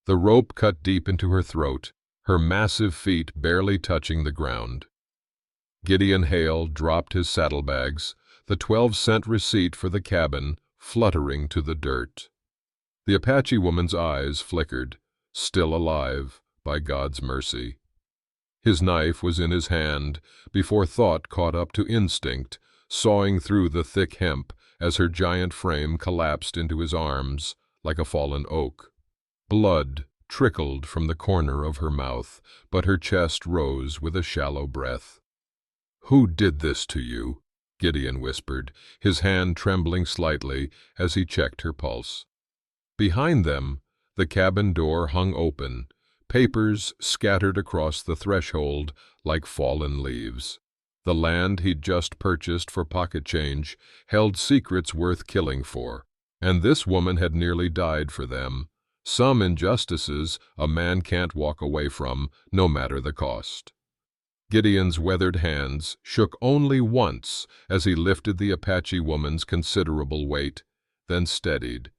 The rope cut deep into her throat, her massive feet barely touching the ground. Gideon Hale dropped his saddlebags, the 12-cent receipt for the cabin fluttering to the dirt. The Apache woman's eyes flickered, still alive, by God's mercy. His knife was in his hand before thought caught up to instinct, sawing through the thick hemp as her giant frame collapsed into his arms like a fallen oak. Blood trickled from the corner of her mouth, but her chest rose with a shallow breath. "Who did this to you?" Gideon whispered, his hand trembling slightly as he checked her pulse. Behind them, the cabin door hung open, papers scattered across the threshold like fallen leaves. The land he'd just purchased for pocket change held secrets worth killing for, and this woman had nearly died for them. Some injustices a man can't walk away from, no matter the cost. Gideon's weathered hands shook only once as he lifted the Apache woman's considerable weight, then steadied.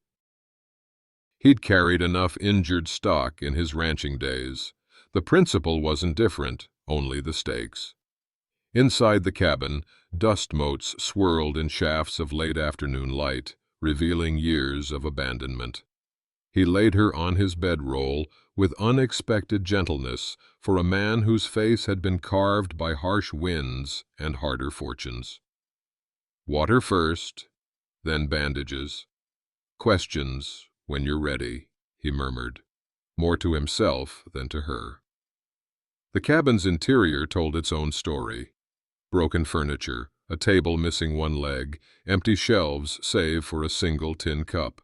He'd carried enough injured stock in his ranching days. The principle wasn't different, only the stakes. Inside the cabin, dust motes swirled in shafts of late afternoon light, revealing years of abandonment. He laid her on his bedroll with unexpected gentleness for a man whose face had been carved by harsh winds and harder fortunes. "Water first, then bandages. Questions when you're ready," he murmured, more to himself than to her. The cabin's interior told its own story. Broken furniture, a table missing one leg, empty shelves save for a single tin cup.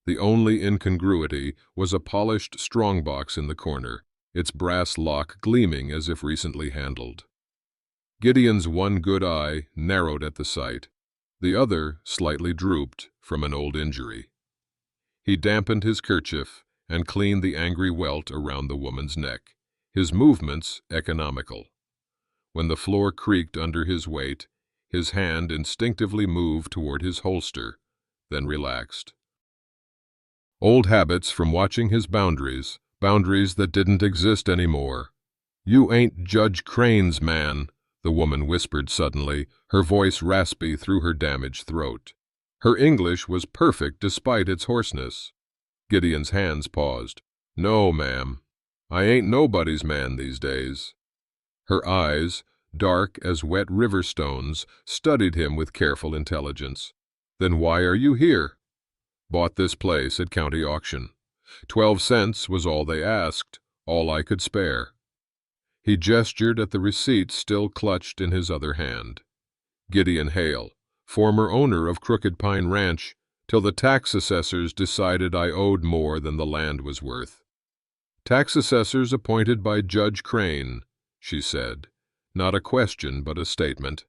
The only incongruity was a polished strongbox in the corner, its brass lock gleaming as if recently handled. Gideon's one good eye narrowed at the sight. The other slightly drooped from an old injury. He dampened his kerchief and cleaned the angry welt around the woman's neck, his movements economical. When the floor creaked under his weight, his hand instinctively moved toward his holster, then relaxed. Old habits from watching his boundaries that didn't exist anymore. "You ain't Judge Crane's man," the woman whispered suddenly, her voice raspy through her damaged throat. Her English was perfect despite its hoarseness. Gideon's hands paused. "No, ma'am. I ain't nobody's man these days." Her eyes, dark as wet river stones, studied him with careful intelligence. "Then why are you here?" "Bought this place at county auction. 12 cents was all they asked, all I could spare." He gestured at the receipt still clutched in his other hand. "Gideon Hale, former owner of Crooked Pine Ranch, till the tax assessors decided I owed more than the land was worth." "Tax assessors appointed by Judge Crane," she said. Not a question, but a statement.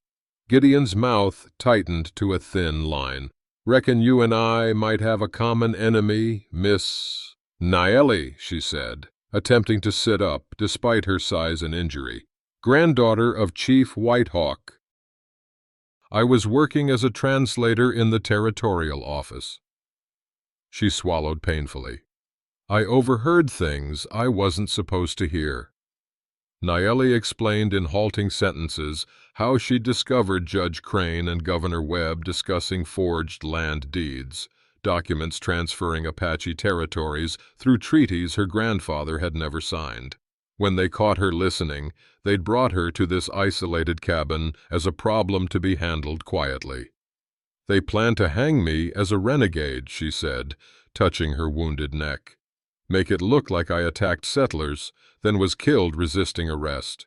Gideon's mouth tightened to a thin line. "Reckon you and I might have a common enemy, Miss Naeli," she said, attempting to sit up despite her size and injury. "Granddaughter of Chief Whitehawk." "I was working as a translator in the territorial office." She swallowed painfully. "I overheard things I wasn't supposed to hear." Naeli explained in halting sentences how she discovered Judge Crane and Governor Webb discussing forged land deeds, documents transferring Apache territories through treaties her grandfather had never signed. When they caught her listening, they'd brought her to this isolated cabin as a problem to be handled quietly. "They plan to hang me as a renegade," she said, touching her wounded neck. "Make it look like I attacked settlers, then was killed resisting arrest."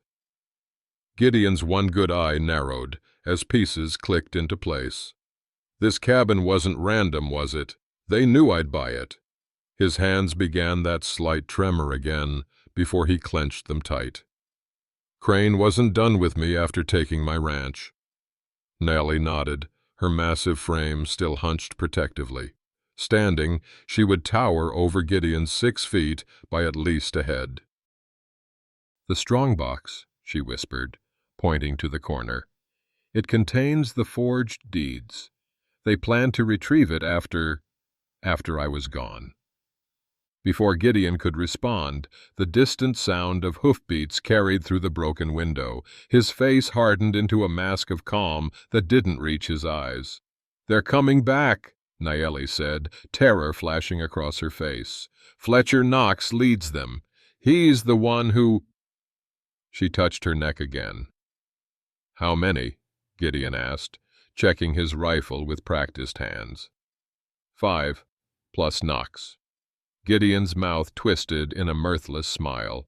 Gideon's one good eye narrowed as pieces clicked into place. "This cabin wasn't random, was it? They knew I'd buy it." His hands began that slight tremor again before he clenched them tight. "Crane wasn't done with me after taking my ranch." Nellie nodded, her massive frame still hunched protectively. Standing, she would tower over Gideon 6 feet by at least a head. "The strongbox," she whispered, pointing to the corner. "It contains the forged deeds. They planned to retrieve it after I was gone." Before Gideon could respond, the distant sound of hoofbeats carried through the broken window. His face hardened into a mask of calm that didn't reach his eyes. "They're coming back," Nayeli said, terror flashing across her face. "Fletcher Knox leads them. He's the one who—" She touched her neck again. "How many?" Gideon asked, checking his rifle with practiced hands. "5, plus Knox." Gideon's mouth twisted in a mirthless smile.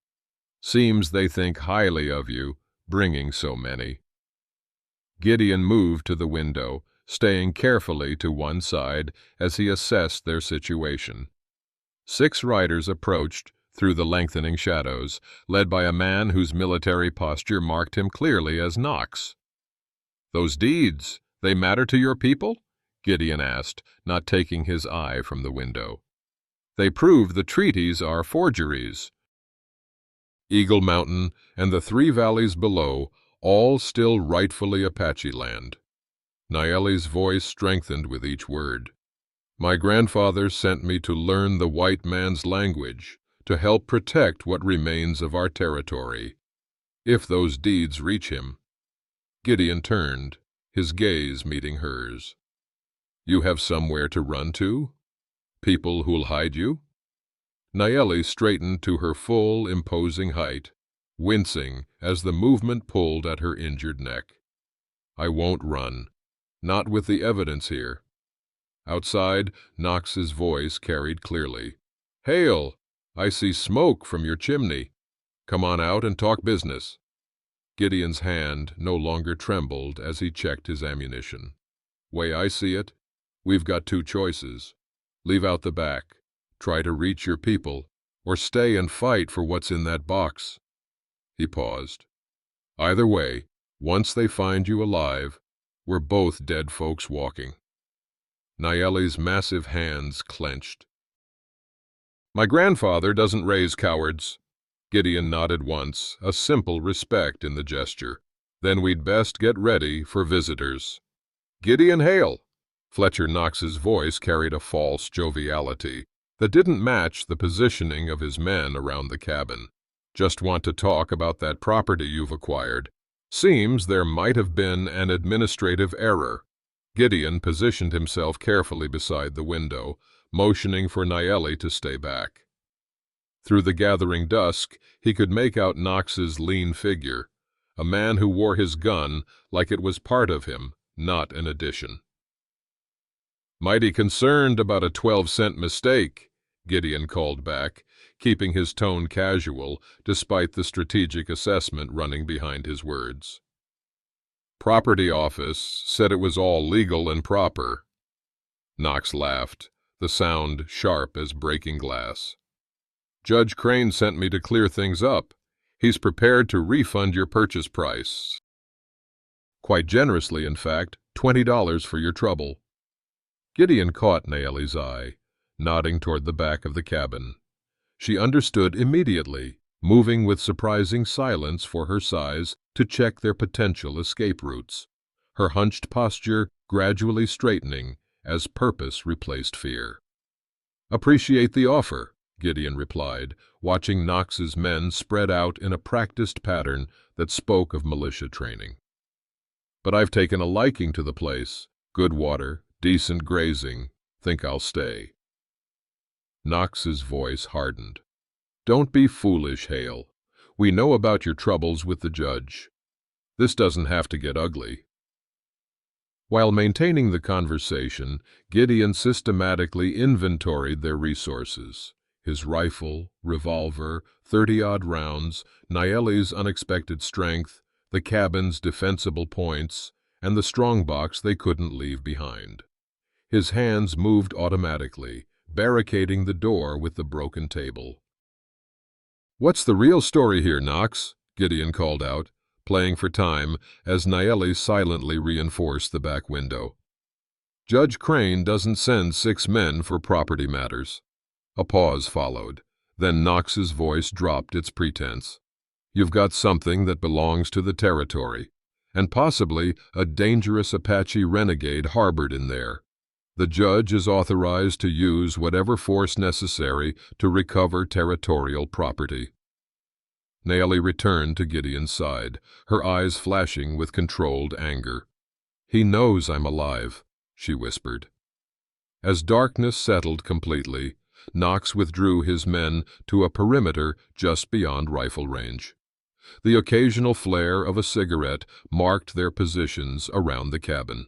"Seems they think highly of you, bringing so many." Gideon moved to the window, staying carefully to one side as he assessed their situation. 6 riders approached through the lengthening shadows, led by a man whose military posture marked him clearly as Knox. "Those deeds, they matter to your people?" Gideon asked, not taking his eye from the window. "They prove the treaties are forgeries." Eagle Mountain and the 3 valleys below, all still rightfully Apache land. Nayeli's voice strengthened with each word. "My grandfather sent me to learn the white man's language, to help protect what remains of our territory. If those deeds reach him—" Gideon turned, his gaze meeting hers. "You have somewhere to run to? People who'll hide you?" Nayeli straightened to her full, imposing height, wincing as the movement pulled at her injured neck. "I won't run. Not with the evidence here." Outside, Knox's voice carried clearly. "Hale, I see smoke from your chimney. Come on out and talk business." Gideon's hand no longer trembled as he checked his ammunition. "Way I see it, we've got 2 choices. Leave out the back, try to reach your people, or stay and fight for what's in that box." He paused. "Either way, once they find you alive, we're both dead folks walking." Nayeli's massive hands clenched. "My grandfather doesn't raise cowards." Gideon nodded once, a simple respect in the gesture. "Then we'd best get ready for visitors." "Gideon Hale!" Fletcher Knox's voice carried a false joviality that didn't match the positioning of his men around the cabin. "Just want to talk about that property you've acquired. Seems there might have been an administrative error." Gideon positioned himself carefully beside the window, motioning for Nayeli to stay back. Through the gathering dusk, he could make out Knox's lean figure, a man who wore his gun like it was part of him, not an addition. "Mighty concerned about a 12-cent mistake," Gideon called back, keeping his tone casual despite the strategic assessment running behind his words. "Property office said it was all legal and proper." Knox laughed, the sound sharp as breaking glass. "Judge Crane sent me to clear things up. He's prepared to refund your purchase price. Quite generously, in fact, $20 for your trouble." Gideon caught Nayeli's eye, nodding toward the back of the cabin. She understood immediately, moving with surprising silence for her size to check their potential escape routes, her hunched posture gradually straightening as purpose replaced fear. "Appreciate the offer," Gideon replied, watching Knox's men spread out in a practiced pattern that spoke of militia training. "But I've taken a liking to the place. Good water, decent grazing. Think I'll stay." Knox's voice hardened. "Don't be foolish, Hale. We know about your troubles with the judge. This doesn't have to get ugly." While maintaining the conversation, Gideon systematically inventoried their resources. His rifle, revolver, 30-odd rounds, Nayeli's unexpected strength, the cabin's defensible points, and the strongbox they couldn't leave behind. His hands moved automatically, barricading the door with the broken table. "What's the real story here, Knox?" Gideon called out, playing for time as Nayeli silently reinforced the back window. "Judge Crane doesn't send 6 men for property matters." A pause followed. Then Knox's voice dropped its pretense. "You've got something that belongs to the territory, and possibly a dangerous Apache renegade harbored in there. The judge is authorized to use whatever force necessary to recover territorial property. Naomi returned to Gideon's side, her eyes flashing with controlled anger. "He knows I'm alive," she whispered. As darkness settled completely, Knox withdrew his men to a perimeter just beyond rifle range. The occasional flare of a cigarette marked their positions around the cabin.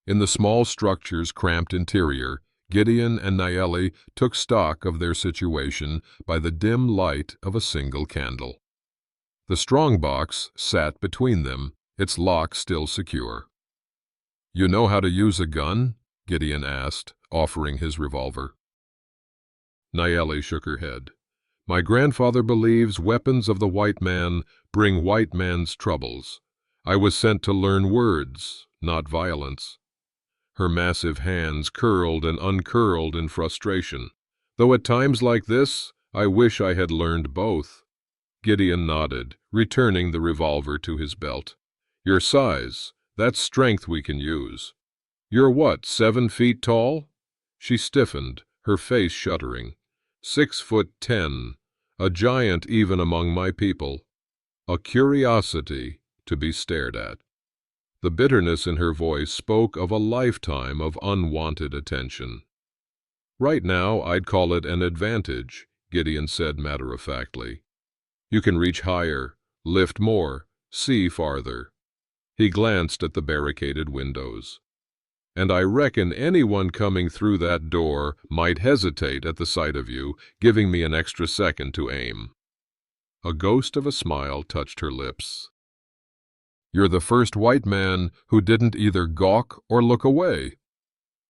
In the small structure's cramped interior, Gideon and Naomi took stock of their situation by the dim light of a single candle. The strongbox sat between them, its lock still secure. "You know how to use a gun?" Gideon asked, offering his revolver. Naomi shook her head. "My grandfather believes weapons of the white man bring white man's troubles. I was sent to learn words, not violence." Her massive hands curled and uncurled in frustration. "Though at times like this, I wish I had learned both." Gideon nodded, returning the revolver to his belt. "Your size, that's strength we can use. You're what, 7 feet tall?" She stiffened, her face shuddering. 6'10", a giant even among my people. A curiosity to be stared at. The bitterness in her voice spoke of a lifetime of unwanted attention. "Right now, I'd call it an advantage," Gideon said matter-of-factly. "You can reach higher, lift more, see farther." He glanced at the barricaded windows. "And I reckon anyone coming through that door might hesitate at the sight of you, giving me an extra second to aim." A ghost of a smile touched her lips. "You're the first white man who didn't either gawk or look away."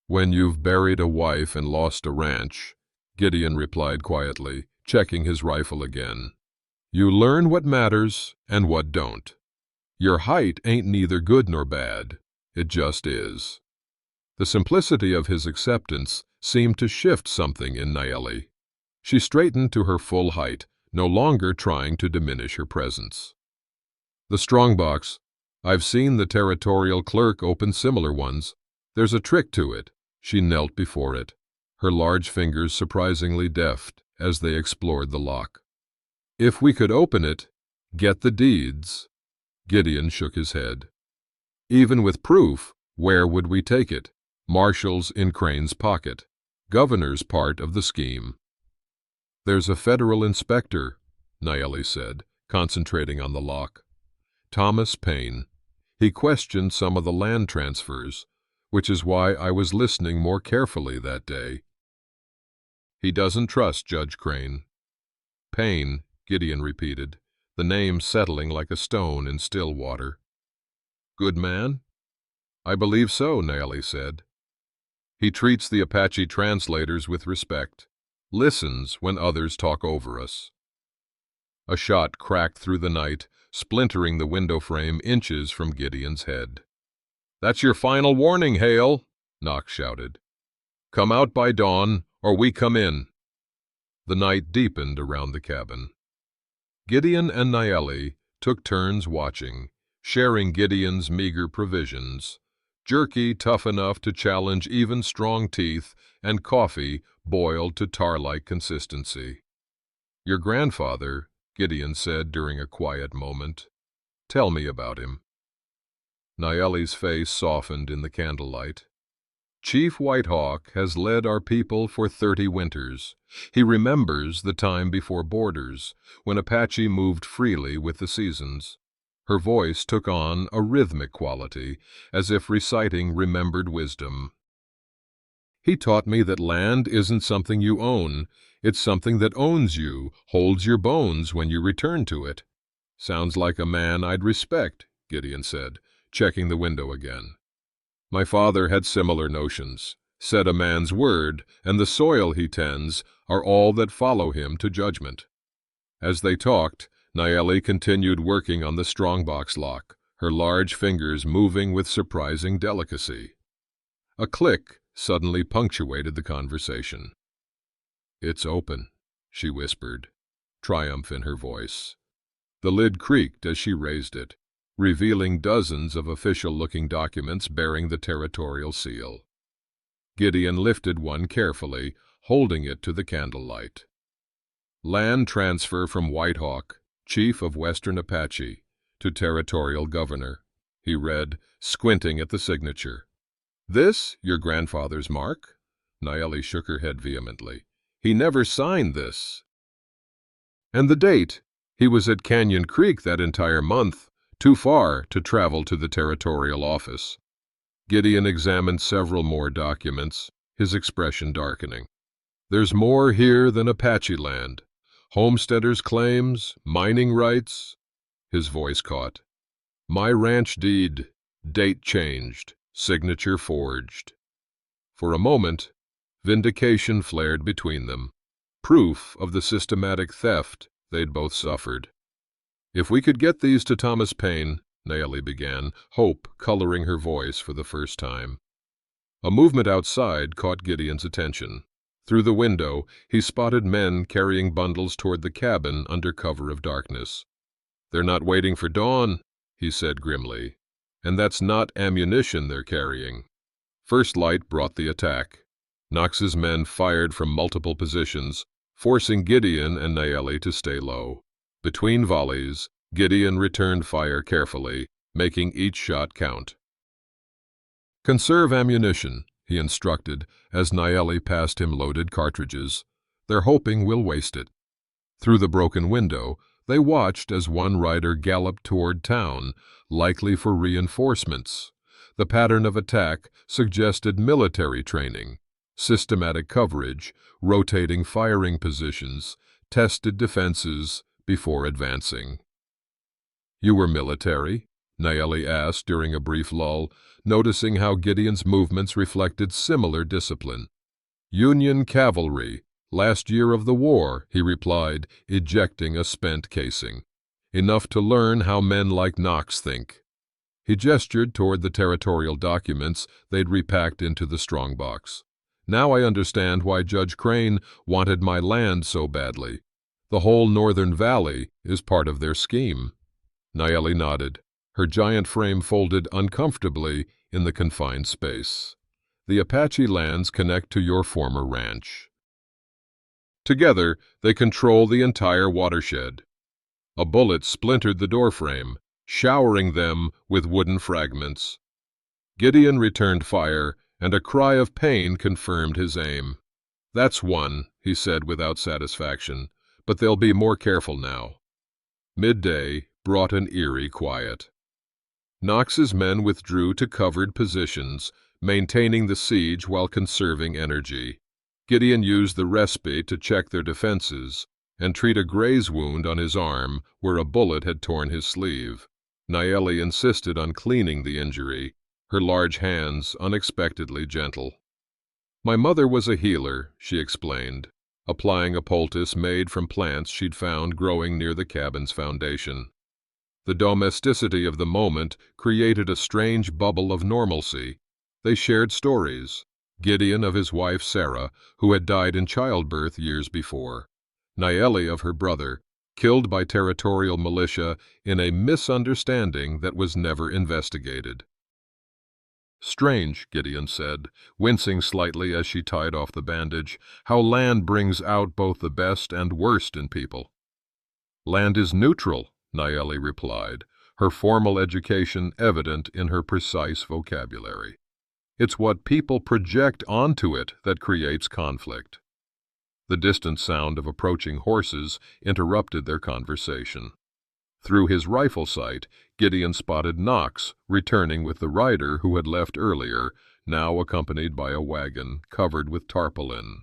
"When you've buried a wife and lost a ranch," Gideon replied quietly, checking his rifle again, "you learn what matters and what don't. Your height ain't neither good nor bad. It just is." The simplicity of his acceptance seemed to shift something in Naomi. She straightened to her full height, no longer trying to diminish her presence. "The strongbox. I've seen the territorial clerk open similar ones. There's a trick to it." She knelt before it, her large fingers surprisingly deft as they explored the lock. "If we could open it, get the deeds." Gideon shook his head. "Even with proof, where would we take it? Marshall's in Crane's pocket. Governor's part of the scheme." "There's a federal inspector," Naomi said, concentrating on the lock. "Thomas Paine. He questioned some of the land transfers, which is why I was listening more carefully that day. He doesn't trust Judge Crane." "Paine," Gideon repeated, the name settling like a stone in still water. "Good man?" "I believe so," Naomi said. "He treats the Apache translators with respect, listens when others talk over us." A shot cracked through the night, splintering the window frame inches from Gideon's head. "That's your final warning, Hale," Knox shouted. "Come out by dawn, or we come in." The night deepened around the cabin. Gideon and Naomi took turns watching, sharing Gideon's meager provisions, jerky tough enough to challenge even strong teeth, and coffee boiled to tar-like consistency. "Your grandfather," Gideon said during a quiet moment. "Tell me about him." Naomi's face softened in the candlelight. "Chief Whitehawk has led our people for 30 winters. He remembers the time before borders, when Apache moved freely with the seasons." Her voice took on a rhythmic quality, as if reciting remembered wisdom. "He taught me that land isn't something you own. It's something that owns you, holds your bones when you return to it." "Sounds like a man I'd respect," Gideon said, checking the window again. "My father had similar notions, said a man's word and the soil he tends are all that follow him to judgment." As they talked, Naomi continued working on the strongbox lock, her large fingers moving with surprising delicacy. A click suddenly punctuated the conversation. "It's open," she whispered, triumph in her voice. The lid creaked as she raised it, revealing dozens of official-looking documents bearing the territorial seal. Gideon lifted one carefully, holding it to the candlelight. Land transfer from Whitehawk, Chief of Western Apache, to Territorial Governor, he read, squinting at the signature. This your grandfather's mark? Nayeli shook her head vehemently. He never signed this. And the date? He was at Canyon Creek that entire month, too far to travel to the territorial office. Gideon examined several more documents, his expression darkening. There's more here than Apache land. Homesteaders' claims, mining rights. His voice caught. My ranch deed, date changed, signature forged. For a moment, vindication flared between them, proof of the systematic theft they'd both suffered. If we could get these to Thomas Paine, Nayeli began, hope coloring her voice for the first time. A movement outside caught Gideon's attention. Through the window, he spotted men carrying bundles toward the cabin under cover of darkness. They're not waiting for dawn, he said grimly, and that's not ammunition they're carrying. First light brought the attack. Knox's men fired from multiple positions, forcing Gideon and Nayeli to stay low. Between volleys, Gideon returned fire carefully, making each shot count. Conserve ammunition, he instructed as Nayeli passed him loaded cartridges. They're hoping we'll waste it. Through the broken window, they watched as one rider galloped toward town, likely for reinforcements. The pattern of attack suggested military training, systematic coverage, rotating firing positions, tested defenses before advancing. You were military? Nayeli asked during a brief lull, noticing how Gideon's movements reflected similar discipline. Union cavalry, last year of the war, he replied, ejecting a spent casing. Enough to learn how men like Knox think. He gestured toward the territorial documents they'd repacked into the strongbox. Now I understand why Judge Crane wanted my land so badly. The whole northern valley is part of their scheme. Nayeli nodded, her giant frame folded uncomfortably in the confined space. The Apache lands connect to your former ranch. Together, they control the entire watershed. A bullet splintered the doorframe, showering them with wooden fragments. Gideon returned fire, and a cry of pain confirmed his aim. That's one, he said without satisfaction, but they'll be more careful now. Midday brought an eerie quiet. Knox's men withdrew to covered positions, maintaining the siege while conserving energy. Gideon used the respite to check their defenses and treat a graze wound on his arm where a bullet had torn his sleeve. Nayeli insisted on cleaning the injury, her large hands unexpectedly gentle. My mother was a healer, she explained, applying a poultice made from plants she'd found growing near the cabin's foundation. The domesticity of the moment created a strange bubble of normalcy. They shared stories. Gideon of his wife Sarah, who had died in childbirth years before. Nayeli of her brother, killed by territorial militia in a misunderstanding that was never investigated. Strange, Gideon said, wincing slightly as she tied off the bandage, how land brings out both the best and worst in people. Land is neutral, Nayeli replied, her formal education evident in her precise vocabulary. It's what people project onto it that creates conflict. The distant sound of approaching horses interrupted their conversation. Through his rifle sight, Gideon spotted Knox returning with the rider who had left earlier, now accompanied by a wagon covered with tarpaulin.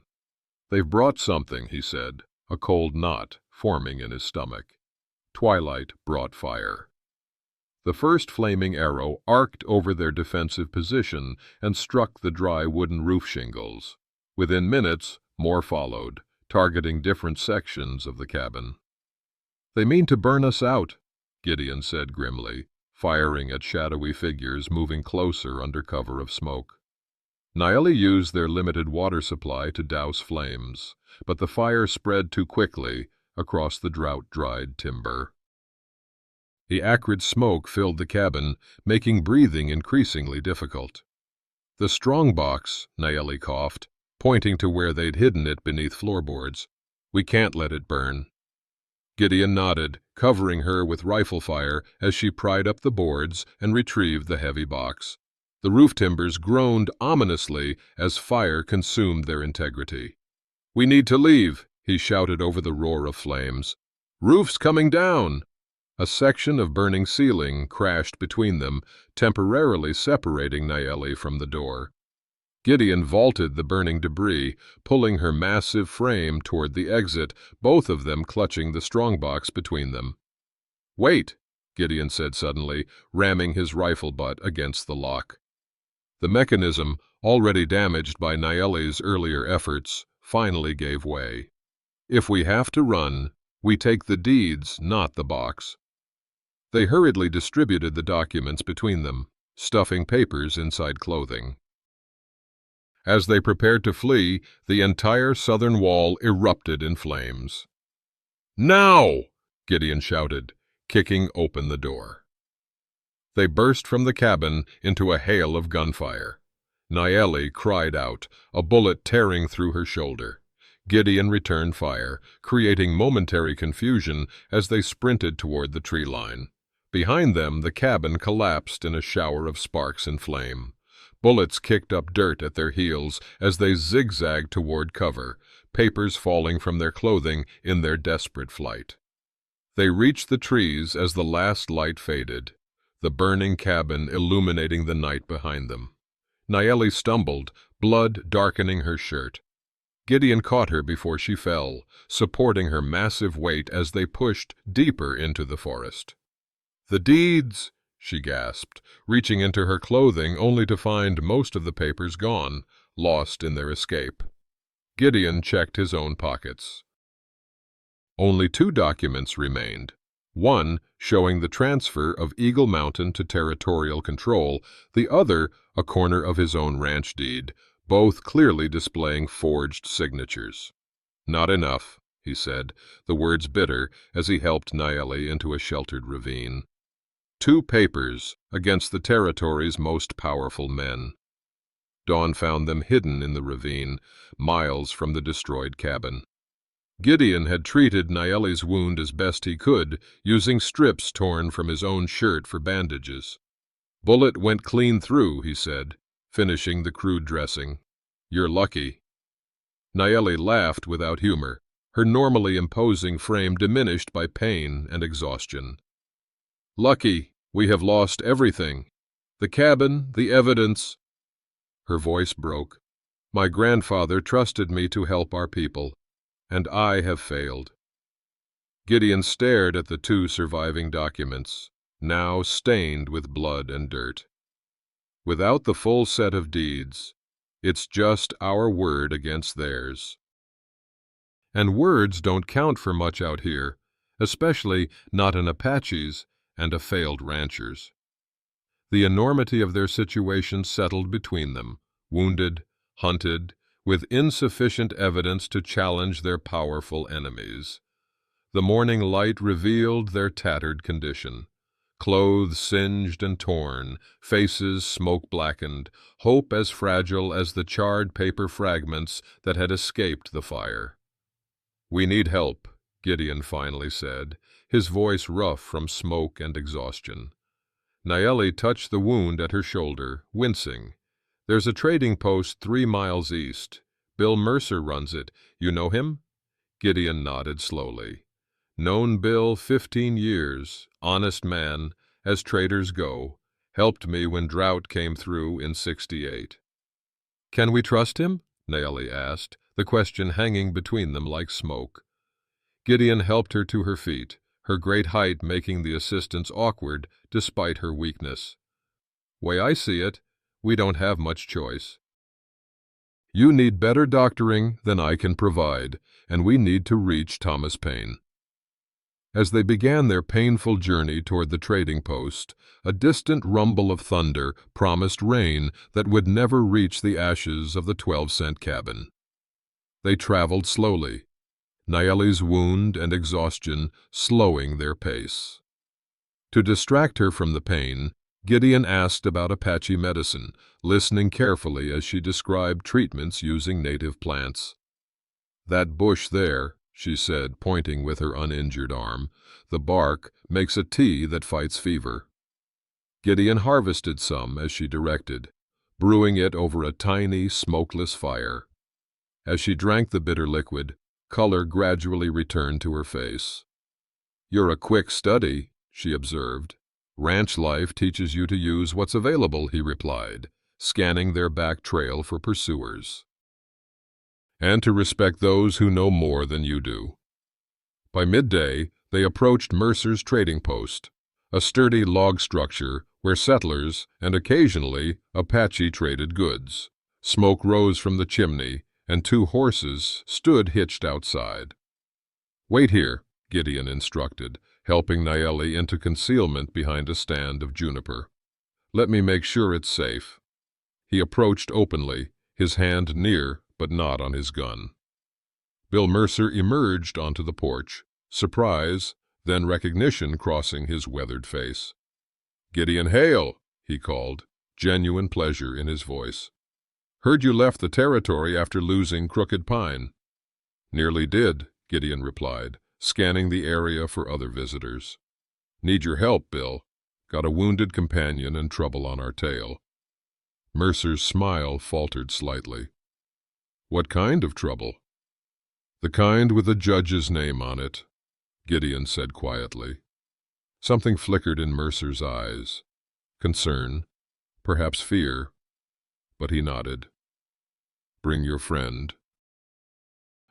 They've brought something, he said, a cold knot forming in his stomach. Twilight brought fire. The first flaming arrow arced over their defensive position and struck the dry wooden roof shingles. Within minutes, more followed, targeting different sections of the cabin. They mean to burn us out, Gideon said grimly, firing at shadowy figures moving closer under cover of smoke. Nayeli used their limited water supply to douse flames, but the fire spread too quickly across the drought-dried timber. The acrid smoke filled the cabin, making breathing increasingly difficult. The strong box, Nayeli coughed, pointing to where they'd hidden it beneath floorboards. We can't let it burn. Gideon nodded, covering her with rifle fire as she pried up the boards and retrieved the heavy box. The roof timbers groaned ominously as fire consumed their integrity. "We need to leave," he shouted over the roar of flames. "Roof's coming down!" A section of burning ceiling crashed between them, temporarily separating Nayeli from the door. Gideon vaulted the burning debris, pulling her massive frame toward the exit, both of them clutching the strongbox between them. "Wait," Gideon said suddenly, ramming his rifle butt against the lock. The mechanism, already damaged by Nayeli's earlier efforts, finally gave way. "If we have to run, we take the deeds, not the box." They hurriedly distributed the documents between them, stuffing papers inside clothing. As they prepared to flee, the entire southern wall erupted in flames. "Now!" Gideon shouted, kicking open the door. They burst from the cabin into a hail of gunfire. Nayeli cried out, a bullet tearing through her shoulder. Gideon returned fire, creating momentary confusion as they sprinted toward the tree line. Behind them, the cabin collapsed in a shower of sparks and flame. Bullets kicked up dirt at their heels as they zigzagged toward cover, papers falling from their clothing in their desperate flight. They reached the trees as the last light faded, the burning cabin illuminating the night behind them. Nayeli stumbled, blood darkening her shirt. Gideon caught her before she fell, supporting her massive weight as they pushed deeper into the forest. "The deeds!" she gasped, reaching into her clothing only to find most of the papers gone, lost in their escape. Gideon checked his own pockets. Only 2 documents remained. One showing the transfer of Eagle Mountain to territorial control, the other a corner of his own ranch deed, both clearly displaying forged signatures. "Not enough," he said, the words bitter as he helped Nayeli into a sheltered ravine. 2 papers against the territory's most powerful men. Dawn found them hidden in the ravine, miles from the destroyed cabin. Gideon had treated Nayeli's wound as best he could, using strips torn from his own shirt for bandages. "Bullet went clean through," he said, finishing the crude dressing. "You're lucky." Nayeli laughed without humor, her normally imposing frame diminished by pain and exhaustion. "Lucky, we have lost everything. The cabin, the evidence." Her voice broke. "My grandfather trusted me to help our people, and I have failed." Gideon stared at the 2 surviving documents, now stained with blood and dirt. "Without the full set of deeds, it's just our word against theirs. And words don't count for much out here, especially not an Apache's and a failed rancher's." The enormity of their situation settled between them, wounded, hunted, with insufficient evidence to challenge their powerful enemies. The morning light revealed their tattered condition. Clothes singed and torn, faces smoke-blackened, hope as fragile as the charred paper fragments that had escaped the fire. "We need help," Gideon finally said, his voice rough from smoke and exhaustion. Nayeli touched the wound at her shoulder, wincing. "There's a trading post 3 miles east. Bill Mercer runs it. You know him?" Gideon nodded slowly. "Known Bill 15 years, honest man, as traders go. Helped me when drought came through in '68. "Can we trust him?" Nayeli asked, the question hanging between them like smoke. Gideon helped her to her feet, her great height making the assistance awkward despite her weakness. "Way I see it, we don't have much choice. You need better doctoring than I can provide, and we need to reach Thomas Paine." As they began their painful journey toward the trading post, a distant rumble of thunder promised rain that would never reach the ashes of the 12-cent cabin. They traveled slowly, Nayeli's wound and exhaustion slowing their pace. To distract her from the pain, Gideon asked about Apache medicine, listening carefully as she described treatments using native plants. "That bush there," she said, pointing with her uninjured arm, "the bark makes a tea that fights fever." Gideon harvested some as she directed, brewing it over a tiny, smokeless fire. As she drank the bitter liquid, color gradually returned to her face. "You're a quick study," she observed. "Ranch life teaches you to use what's available," he replied, scanning their back trail for pursuers. "And to respect those who know more than you do." By midday, they approached Mercer's trading post, a sturdy log structure where settlers and occasionally Apache traded goods. Smoke rose from the chimney, and 2 horses stood hitched outside. "Wait here," Gideon instructed, helping Naeli into concealment behind a stand of juniper. "Let me make sure it's safe." He approached openly, his hand near but not on his gun. Bill Mercer emerged onto the porch, surprise, then recognition crossing his weathered face. "Gideon Hale," he called, genuine pleasure in his voice. "Heard you left the territory after losing Crooked Pine." "Nearly did," Gideon replied, scanning the area for other visitors. "Need your help, Bill. Got a wounded companion and trouble on our tail." Mercer's smile faltered slightly. "What kind of trouble?" "The kind with the judge's name on it," Gideon said quietly. Something flickered in Mercer's eyes. Concern, perhaps fear, but he nodded. "Bring your friend."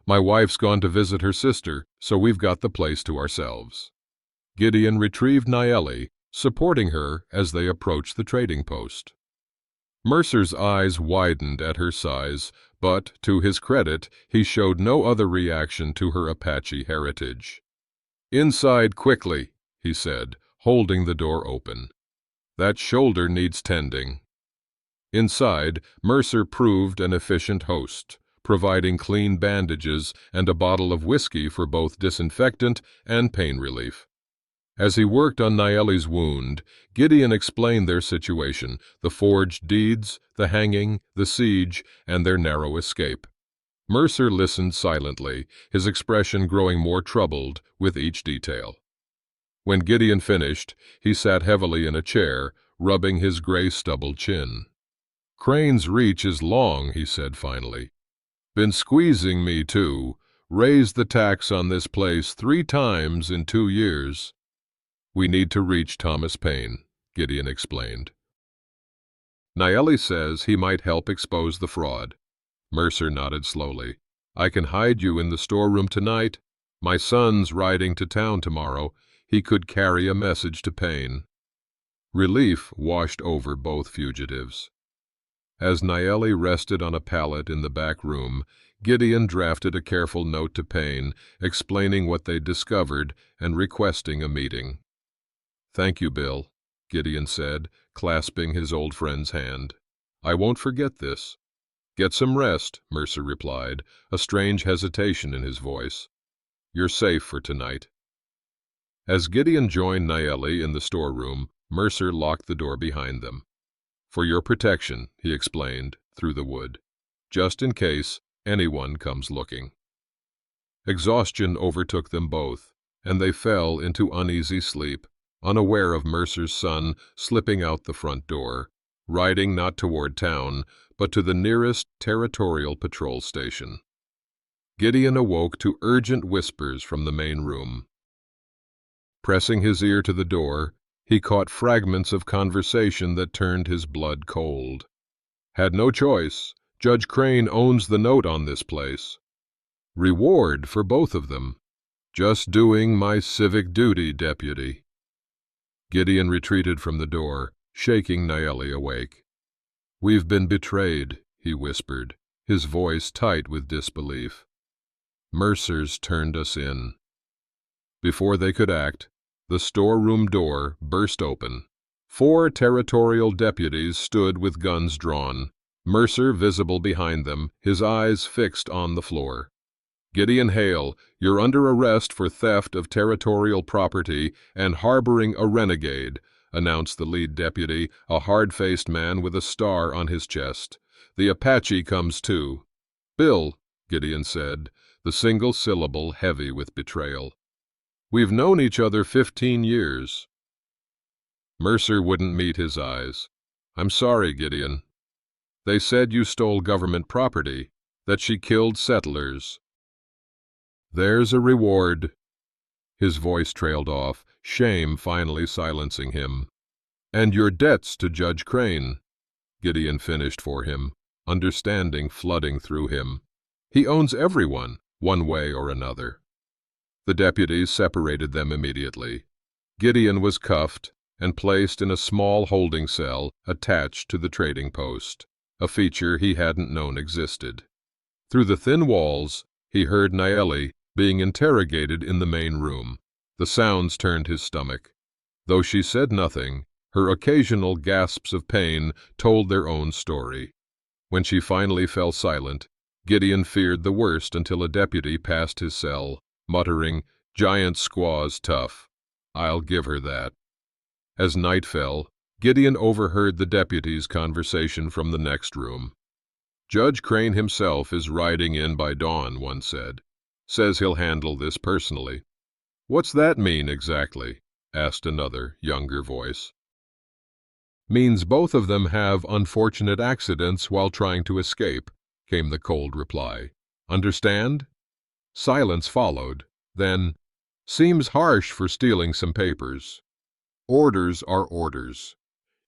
"My wife's gone to visit her sister, so we've got the place to ourselves." Gideon retrieved Naeli, supporting her as they approached the trading post. Mercer's eyes widened at her size, but, to his credit, he showed no other reaction to her Apache heritage. "Inside quickly," he said, holding the door open. "That shoulder needs tending." Inside, Mercer proved an efficient host, providing clean bandages and a bottle of whiskey for both disinfectant and pain relief. As he worked on Naeli's wound, Gideon explained their situation, the forged deeds, the hanging, the siege, and their narrow escape. Mercer listened silently, his expression growing more troubled with each detail. When Gideon finished, he sat heavily in a chair, rubbing his gray-stubbled chin. "Crane's reach is long," he said finally. "Been squeezing me, too. Raised the tax on this place 3 times in 2 years. We need to reach Thomas Paine," Gideon explained. "Naeli says he might help expose the fraud." Mercer nodded slowly. "I can hide you in the storeroom tonight. My son's riding to town tomorrow. He could carry a message to Paine." Relief washed over both fugitives. As Naeli rested on a pallet in the back room, Gideon drafted a careful note to Paine, explaining what they'd discovered and requesting a meeting. "Thank you, Bill," Gideon said, clasping his old friend's hand. "I won't forget this." "Get some rest," Mercer replied, a strange hesitation in his voice. "You're safe for tonight." As Gideon joined Naeli in the storeroom, Mercer locked the door behind them. "For your protection," he explained, through the wood, "just in case anyone comes looking." Exhaustion overtook them both, and they fell into uneasy sleep, unaware of Mercer's son slipping out the front door, riding not toward town, but to the nearest territorial patrol station. Gideon awoke to urgent whispers from the main room. Pressing his ear to the door, he caught fragments of conversation that turned his blood cold. "Had no choice. Judge Crane owns the note on this place. Reward for both of them. Just doing my civic duty, deputy." Gideon retreated from the door, shaking Naeli awake. "We've been betrayed," he whispered, his voice tight with disbelief. "Mercer's turned us in." Before they could act, the storeroom door burst open. 4 territorial deputies stood with guns drawn, Mercer visible behind them, his eyes fixed on the floor. "Gideon Hale, you're under arrest for theft of territorial property and harboring a renegade, announced the lead deputy, a hard-faced man with a star on his chest. "The Apache comes too." "Bill," Gideon said, the single syllable heavy with betrayal. "We've known each other 15 years. Mercer wouldn't meet his eyes. "I'm sorry, Gideon. They said you stole government property, that she killed settlers." "There's a reward." His voice trailed off, shame finally silencing him. "And your debts to Judge Crane," Gideon finished for him, understanding flooding through him. "He owns everyone, one way or another." The deputies separated them immediately. Gideon was cuffed and placed in a small holding cell attached to the trading post, a feature he hadn't known existed. Through the thin walls, he heard Naeli being interrogated in the main room. The sounds turned his stomach. Though she said nothing, her occasional gasps of pain told their own story. When she finally fell silent, Gideon feared the worst until a deputy passed his cell, muttering, "Giant squaw's tough. I'll give her that." As night fell, Gideon overheard the deputy's conversation from the next room. "Judge Crane himself is riding in by dawn," one said. "Says he'll handle this personally." "What's that mean exactly?" asked another, younger voice. "Means both of them have unfortunate accidents while trying to escape," came the cold reply. "Understand?" Silence followed. Then, "Seems harsh for stealing some papers." "Orders are orders.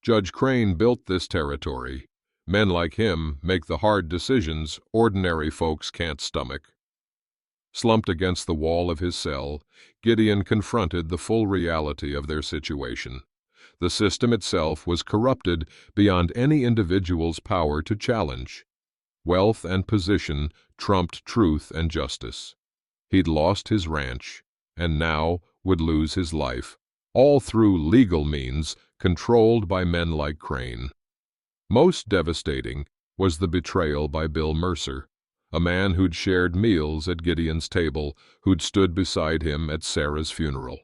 Judge Crane built this territory. Men like him make the hard decisions ordinary folks can't stomach." Slumped against the wall of his cell, Gideon confronted the full reality of their situation. The system itself was corrupted beyond any individual's power to challenge. Wealth and position trumped truth and justice. He'd lost his ranch, and now would lose his life, all through legal means controlled by men like Crane. Most devastating was the betrayal by Bill Mercer, a man who'd shared meals at Gideon's table, who'd stood beside him at Sarah's funeral.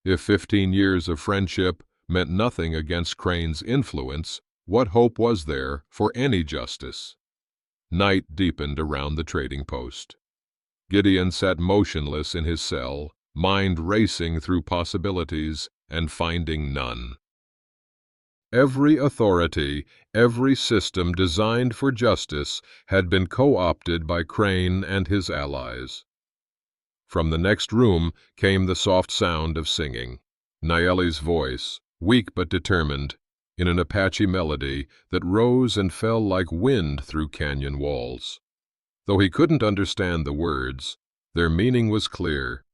If 15 years of friendship meant nothing against Crane's influence, what hope was there for any justice? Night deepened around the trading post. Gideon sat motionless in his cell, mind racing through possibilities and finding none. Every authority, every system designed for justice had been co-opted by Crane and his allies. From the next room came the soft sound of singing. Naeli's voice, weak but determined, in an Apache melody that rose and fell like wind through canyon walls. Though he couldn't understand the words, their meaning was clear: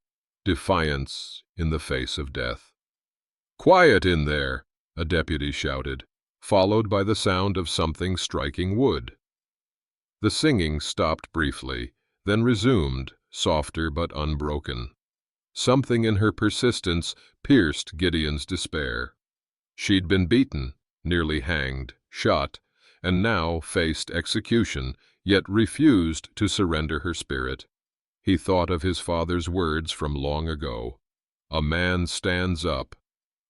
defiance in the face of death. "Quiet in there!" a deputy shouted, followed by the sound of something striking wood. The singing stopped briefly, then resumed, softer but unbroken. Something in her persistence pierced Gideon's despair. She'd been beaten, nearly hanged, shot, and now faced execution, yet refused to surrender her spirit. He thought of his father's words from long ago. "A man stands up,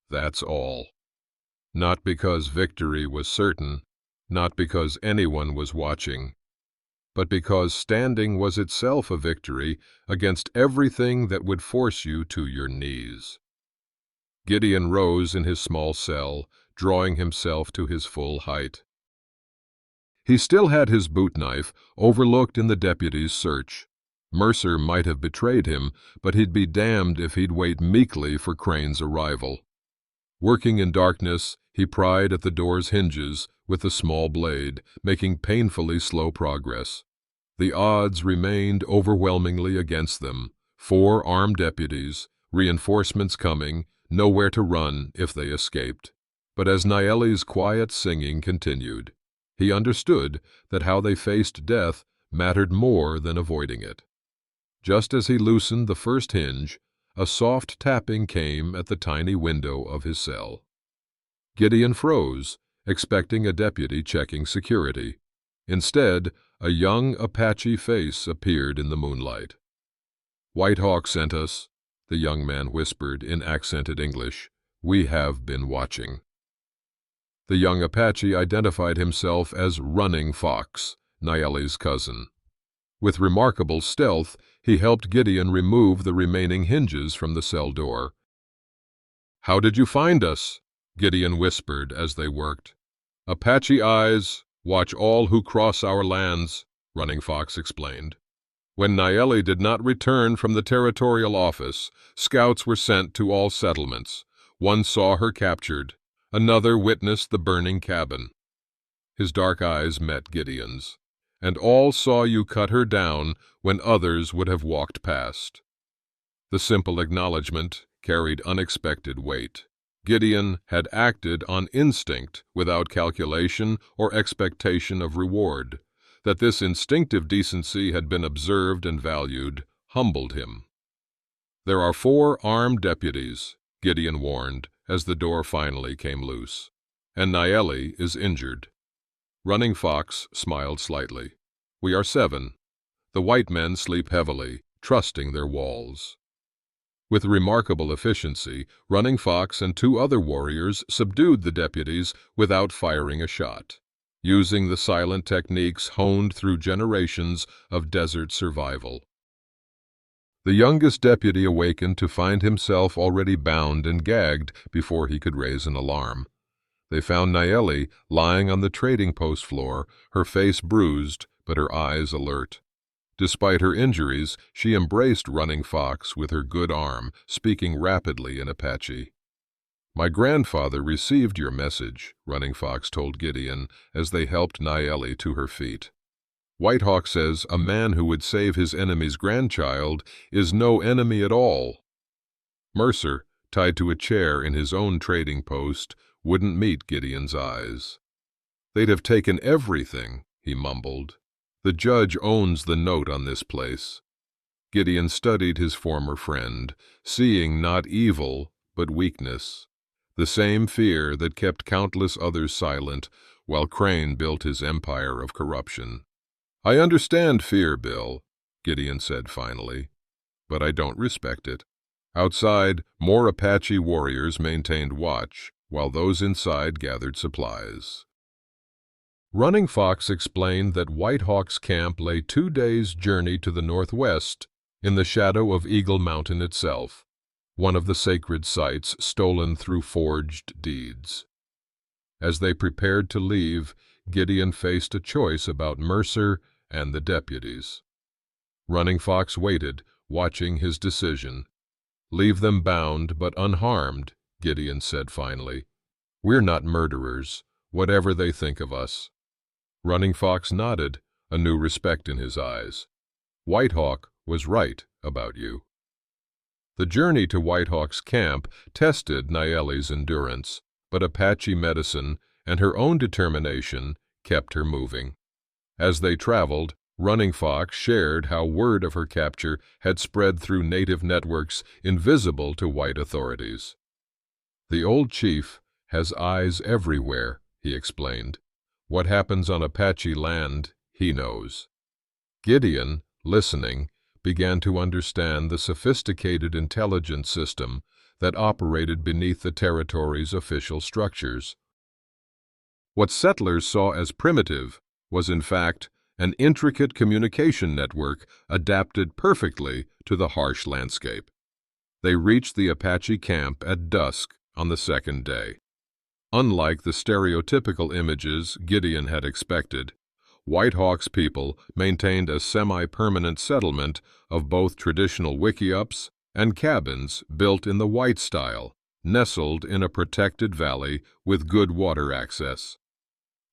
that's all." Not because victory was certain, not because anyone was watching, but because standing was itself a victory against everything that would force you to your knees. Gideon rose in his small cell, drawing himself to his full height. He still had his boot knife, overlooked in the deputy's search. Mercer might have betrayed him, but he'd be damned if he'd wait meekly for Crane's arrival. Working in darkness, he pried at the door's hinges with the small blade, making painfully slow progress. The odds remained overwhelmingly against them. 4 armed deputies, reinforcements coming, nowhere to run if they escaped. But as Naeli's quiet singing continued, he understood that how they faced death mattered more than avoiding it. Just as he loosened the first hinge, a soft tapping came at the tiny window of his cell. Gideon froze, expecting a deputy checking security. Instead, a young Apache face appeared in the moonlight. "White Hawk sent us," the young man whispered in accented English. We have been watching." The young Apache identified himself as Running Fox, Nayeli's cousin. With remarkable stealth, he helped Gideon remove the remaining hinges from the cell door. "How did you find us?" Gideon whispered as they worked. "Apache eyes watch all who cross our lands," Running Fox explained. "When Nayeli did not return from the territorial office, scouts were sent to all settlements. One saw her captured. Another witnessed the burning cabin." His dark eyes met Gideon's. "And all saw you cut her down when others would have walked past." The simple acknowledgment carried unexpected weight. Gideon had acted on instinct without calculation or expectation of reward. That this instinctive decency had been observed and valued humbled him. "There are 4 armed deputies," Gideon warned as the door finally came loose. "And Nayeli is injured." Running Fox smiled slightly. "We are 7. The white men sleep heavily, trusting their walls." With remarkable efficiency, Running Fox and 2 other warriors subdued the deputies without firing a shot, using the silent techniques honed through generations of desert survival. The youngest deputy awakened to find himself already bound and gagged before he could raise an alarm. They found Nayeli lying on the trading post floor, her face bruised but her eyes alert. Despite her injuries, she embraced Running Fox with her good arm, speaking rapidly in Apache. "My grandfather received your message," Running Fox told Gideon as they helped Nayeli to her feet. "White Hawk says a man who would save his enemy's grandchild is no enemy at all." Mercer, tied to a chair in his own trading post, wouldn't meet Gideon's eyes. "They'd have taken everything," he mumbled. "The judge owns the note on this place." Gideon studied his former friend, seeing not evil but weakness, the same fear that kept countless others silent while Crane built his empire of corruption. "I understand fear, Bill," Gideon said finally, "but I don't respect it." Outside, more Apache warriors maintained watch, while those inside gathered supplies. Running Fox explained that White Hawk's camp lay 2 days' journey to the northwest, in the shadow of Eagle Mountain itself, one of the sacred sites stolen through forged deeds. As they prepared to leave, Gideon faced a choice about Mercer and the deputies. Running Fox waited, watching his decision. "Leave them bound but unharmed," Gideon said finally. "We're not murderers, whatever they think of us." Running Fox nodded, a new respect in his eyes. "White Hawk was right about you." The journey to White Hawk's camp tested Nayeli's endurance, but Apache medicine and her own determination kept her moving. As they traveled, Running Fox shared how word of her capture had spread through native networks invisible to white authorities. "The old chief has eyes everywhere," he explained. "What happens on Apache land, he knows." Gideon, listening, began to understand the sophisticated intelligence system that operated beneath the territory's official structures. What settlers saw as primitive was in fact an intricate communication network adapted perfectly to the harsh landscape. They reached the Apache camp at dusk on the 2nd day. Unlike the stereotypical images Gideon had expected, White Hawk's people maintained a semi-permanent settlement of both traditional wickiups and cabins built in the white style, nestled in a protected valley with good water access.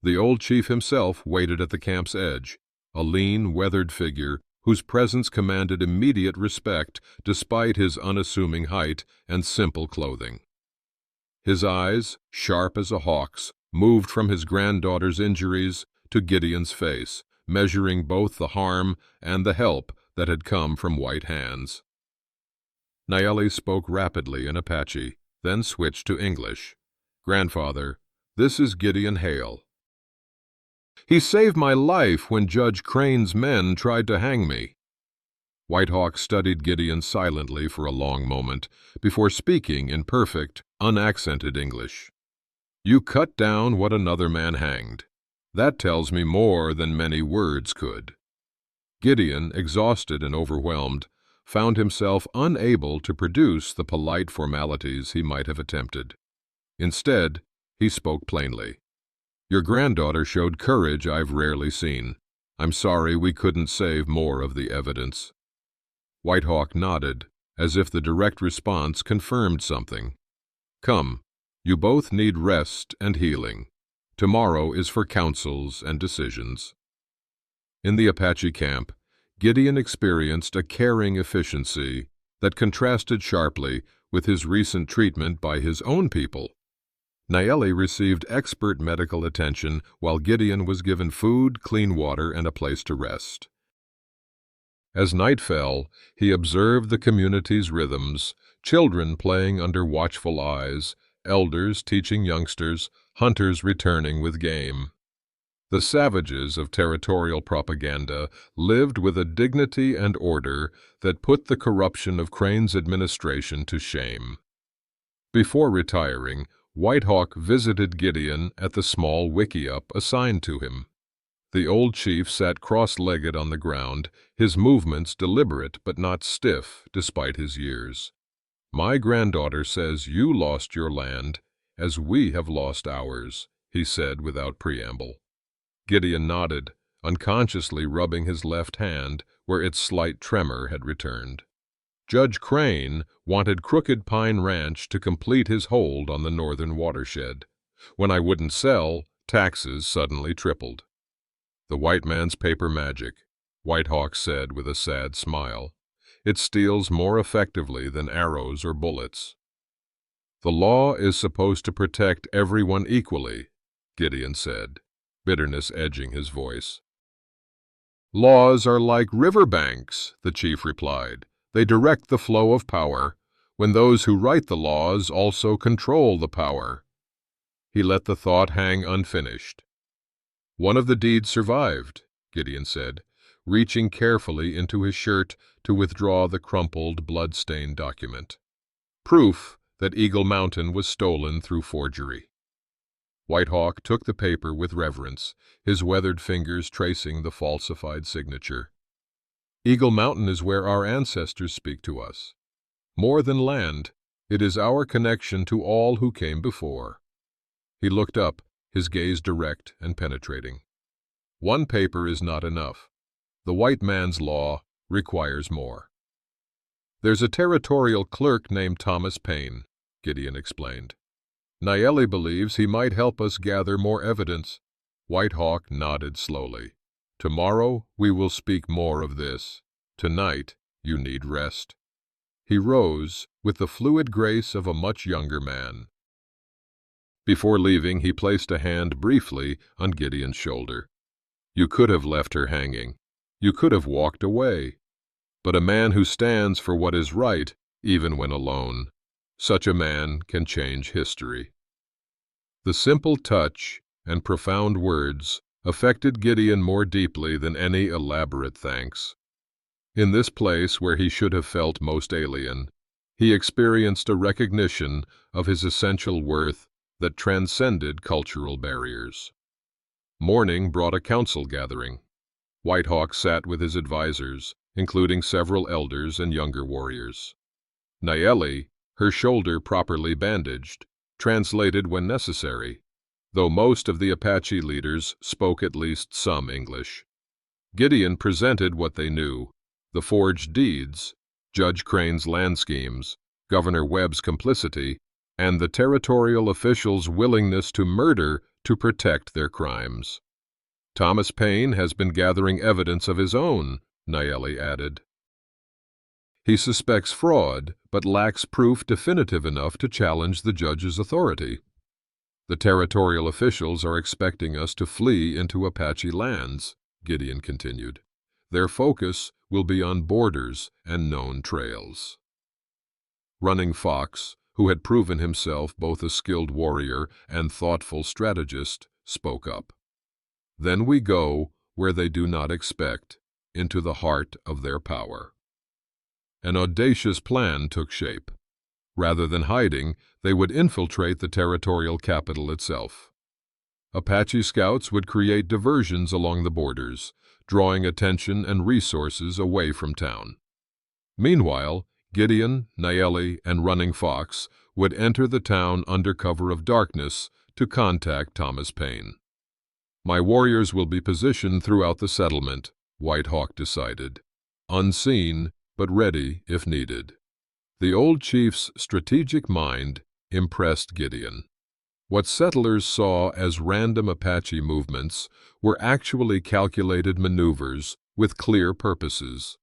The old chief himself waited at the camp's edge, a lean, weathered figure whose presence commanded immediate respect despite his unassuming height and simple clothing. His eyes, sharp as a hawk's, moved from his granddaughter's injuries to Gideon's face, measuring both the harm and the help that had come from white hands. Nayeli spoke rapidly in Apache, then switched to English. "Grandfather, this is Gideon Hale. He saved my life when Judge Crane's men tried to hang me." White Hawk studied Gideon silently for a long moment before speaking in perfect, unaccented English. "You cut down what another man hanged. That tells me more than many words could." Gideon, exhausted and overwhelmed, found himself unable to produce the polite formalities he might have attempted. Instead, he spoke plainly. "Your granddaughter showed courage I've rarely seen. I'm sorry we couldn't save more of the evidence." White Hawk nodded, as if the direct response confirmed something. "Come, you both need rest and healing. Tomorrow is for counsels and decisions." In the Apache camp, Gideon experienced a caring efficiency that contrasted sharply with his recent treatment by his own people. Nayeli received expert medical attention while Gideon was given food, clean water, and a place to rest. As night fell, he observed the community's rhythms, children playing under watchful eyes, elders teaching youngsters, hunters returning with game. The savages of territorial propaganda lived with a dignity and order that put the corruption of Crane's administration to shame. Before retiring, White Hawk visited Gideon at the small wickiup assigned to him. The old chief sat cross-legged on the ground, his movements deliberate but not stiff despite his years. "My granddaughter says you lost your land, as we have lost ours," he said without preamble. Gideon nodded, unconsciously rubbing his left hand where its slight tremor had returned. Judge Crane wanted Crooked Pine Ranch to complete his hold on the northern watershed. When I wouldn't sell, taxes suddenly tripled. "The white man's paper magic," White Hawk said with a sad smile. "It steals more effectively than arrows or bullets." "The law is supposed to protect everyone equally," Gideon said, bitterness edging his voice. "Laws are like riverbanks," the chief replied. "They direct the flow of power, when those who write the laws also control the power." He let the thought hang unfinished. "One of the deeds survived," Gideon said, reaching carefully into his shirt to withdraw the crumpled, blood-stained document. "Proof that Eagle Mountain was stolen through forgery." White Hawk took the paper with reverence, his weathered fingers tracing the falsified signature. "Eagle Mountain is where our ancestors speak to us. More than land, it is our connection to all who came before." He looked up, his gaze direct and penetrating. "One paper is not enough. The white man's law requires more." "There's a territorial clerk named Thomas Paine," Gideon explained. "Nayeli believes he might help us gather more evidence." White Hawk nodded slowly. "Tomorrow we will speak more of this. Tonight you need rest." He rose with the fluid grace of a much younger man. Before leaving, he placed a hand briefly on Gideon's shoulder. "You could have left her hanging. You could have walked away. But a man who stands for what is right, even when alone, such a man can change history." The simple touch and profound words affected Gideon more deeply than any elaborate thanks. In this place where he should have felt most alien, he experienced a recognition of his essential worth that transcended cultural barriers. Morning brought a council gathering. White Hawk sat with his advisors, including several elders and younger warriors. Nayeli, her shoulder properly bandaged, translated when necessary, though most of the Apache leaders spoke at least some English. Gideon presented what they knew: the forged deeds, Judge Crane's land schemes, Governor Webb's complicity, and the territorial officials' willingness to murder to protect their crimes. "Thomas Paine has been gathering evidence of his own," Nayeli added. "He suspects fraud, but lacks proof definitive enough to challenge the judge's authority. The territorial officials are expecting us to flee into Apache lands," Gideon continued. "Their focus will be on borders and known trails." Running Fox, who had proven himself both a skilled warrior and thoughtful strategist, spoke up. "Then we go where they do not expect, into the heart of their power." An audacious plan took shape. Rather than hiding, they would infiltrate the territorial capital itself. Apache scouts would create diversions along the borders, drawing attention and resources away from town. Meanwhile, Gideon, Nayeli, and Running Fox would enter the town under cover of darkness to contact Thomas Paine. My warriors will be positioned throughout the settlement, White Hawk decided, unseen but ready if needed. The old chief's strategic mind impressed Gideon. What settlers saw as random Apache movements were actually calculated maneuvers with clear purposes.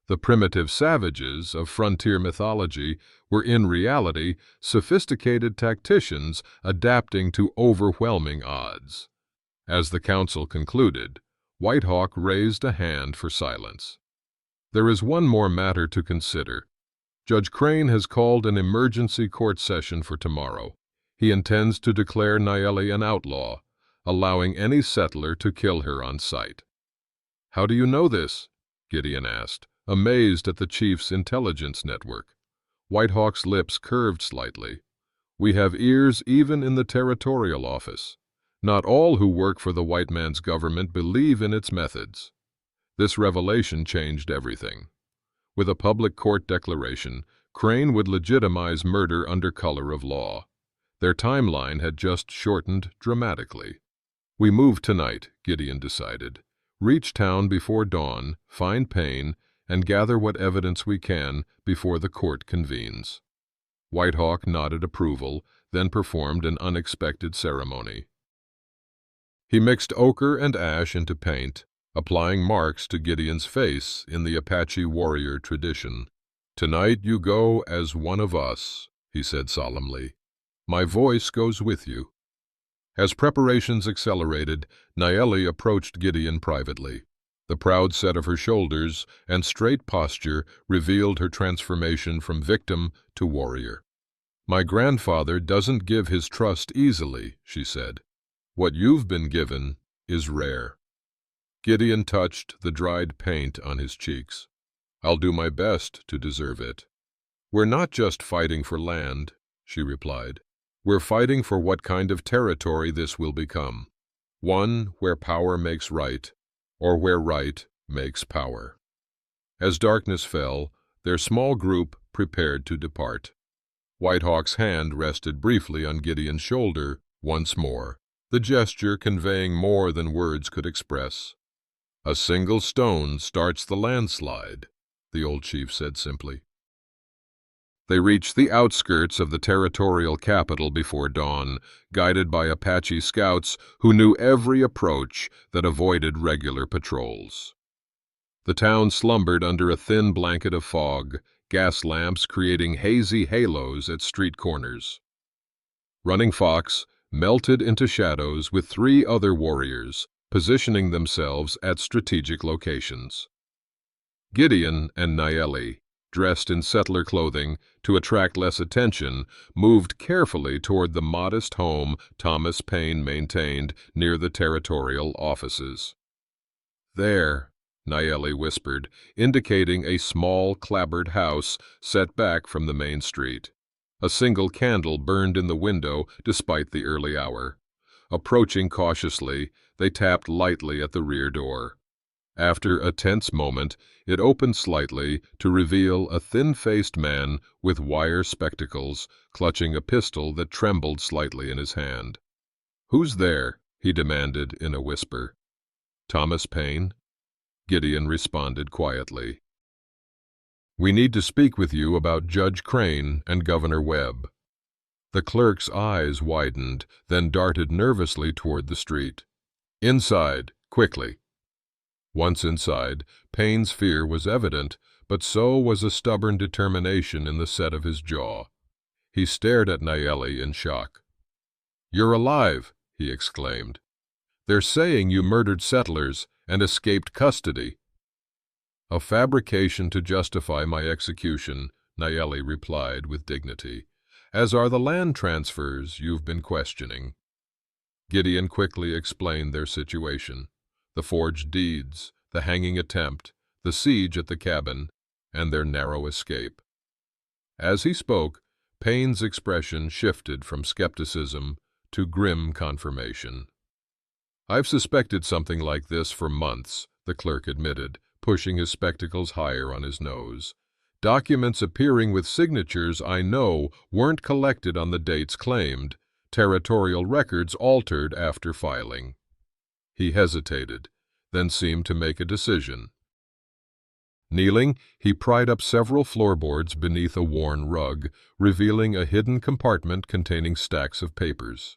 The primitive savages of frontier mythology were in reality sophisticated tacticians adapting to overwhelming odds. As the council concluded, White Hawk raised a hand for silence. There is one more matter to consider. Judge Crane has called an emergency court session for tomorrow. He intends to declare Nayeli an outlaw, allowing any settler to kill her on sight. "How do you know this?" Gideon asked, amazed at the chief's intelligence network. White Hawk's lips curved slightly. "We have ears even in the territorial office. Not all who work for the white man's government believe in its methods." This revelation changed everything. With a public court declaration, Crane would legitimize murder under color of law. Their timeline had just shortened dramatically. "We move tonight," Gideon decided. "Reach town before dawn, find Paine, and gather what evidence we can before the court convenes." White Hawk nodded approval, then performed an unexpected ceremony. He mixed ochre and ash into paint, applying marks to Gideon's face in the Apache warrior tradition. "Tonight you go as one of us," he said solemnly. "My voice goes with you." As preparations accelerated, Nayeli approached Gideon privately. The proud set of her shoulders and straight posture revealed her transformation from victim to warrior. "My grandfather doesn't give his trust easily," she said. "What you've been given is rare." Gideon touched the dried paint on his cheeks. "I'll do my best to deserve it." "We're not just fighting for land," she replied. "We're fighting for what kind of territory this will become. One where power makes right, or where right makes power." As darkness fell, their small group prepared to depart. White Hawk's hand rested briefly on Gideon's shoulder once more, the gesture conveying more than words could express. "A single stone starts the landslide," the old chief said simply. They reached the outskirts of the territorial capital before dawn, guided by Apache scouts who knew every approach that avoided regular patrols. The town slumbered under a thin blanket of fog, gas lamps creating hazy halos at street corners. Running Fox melted into shadows with 3 other warriors, positioning themselves at strategic locations. Gideon and Nayeli, dressed in settler clothing to attract less attention, moved carefully toward the modest home Thomas Paine maintained near the territorial offices. "There," Nayeli whispered, indicating a small, clapboard house set back from the main street. A single candle burned in the window despite the early hour. Approaching cautiously, they tapped lightly at the rear door. After a tense moment, it opened slightly to reveal a thin-faced man with wire spectacles, clutching a pistol that trembled slightly in his hand. "Who's there?" he demanded in a whisper. "Thomas Paine," Gideon responded quietly. "We need to speak with you about Judge Crane and Governor Webb." The clerk's eyes widened, then darted nervously toward the street. "Inside, quickly." Once inside, Payne's fear was evident, but so was a stubborn determination in the set of his jaw. He stared at Nayeli in shock. "You're alive," he exclaimed. "They're saying you murdered settlers and escaped custody." "A fabrication to justify my execution," Nayeli replied with dignity, "as are the land transfers you've been questioning." Gideon quickly explained their situation: the forged deeds, the hanging attempt, the siege at the cabin, and their narrow escape. As he spoke, Payne's expression shifted from skepticism to grim confirmation. "I've suspected something like this for months," the clerk admitted, pushing his spectacles higher on his nose. "Documents appearing with signatures I know weren't collected on the dates claimed, territorial records altered after filing." He hesitated, then seemed to make a decision. Kneeling, he pried up several floorboards beneath a worn rug, revealing a hidden compartment containing stacks of papers.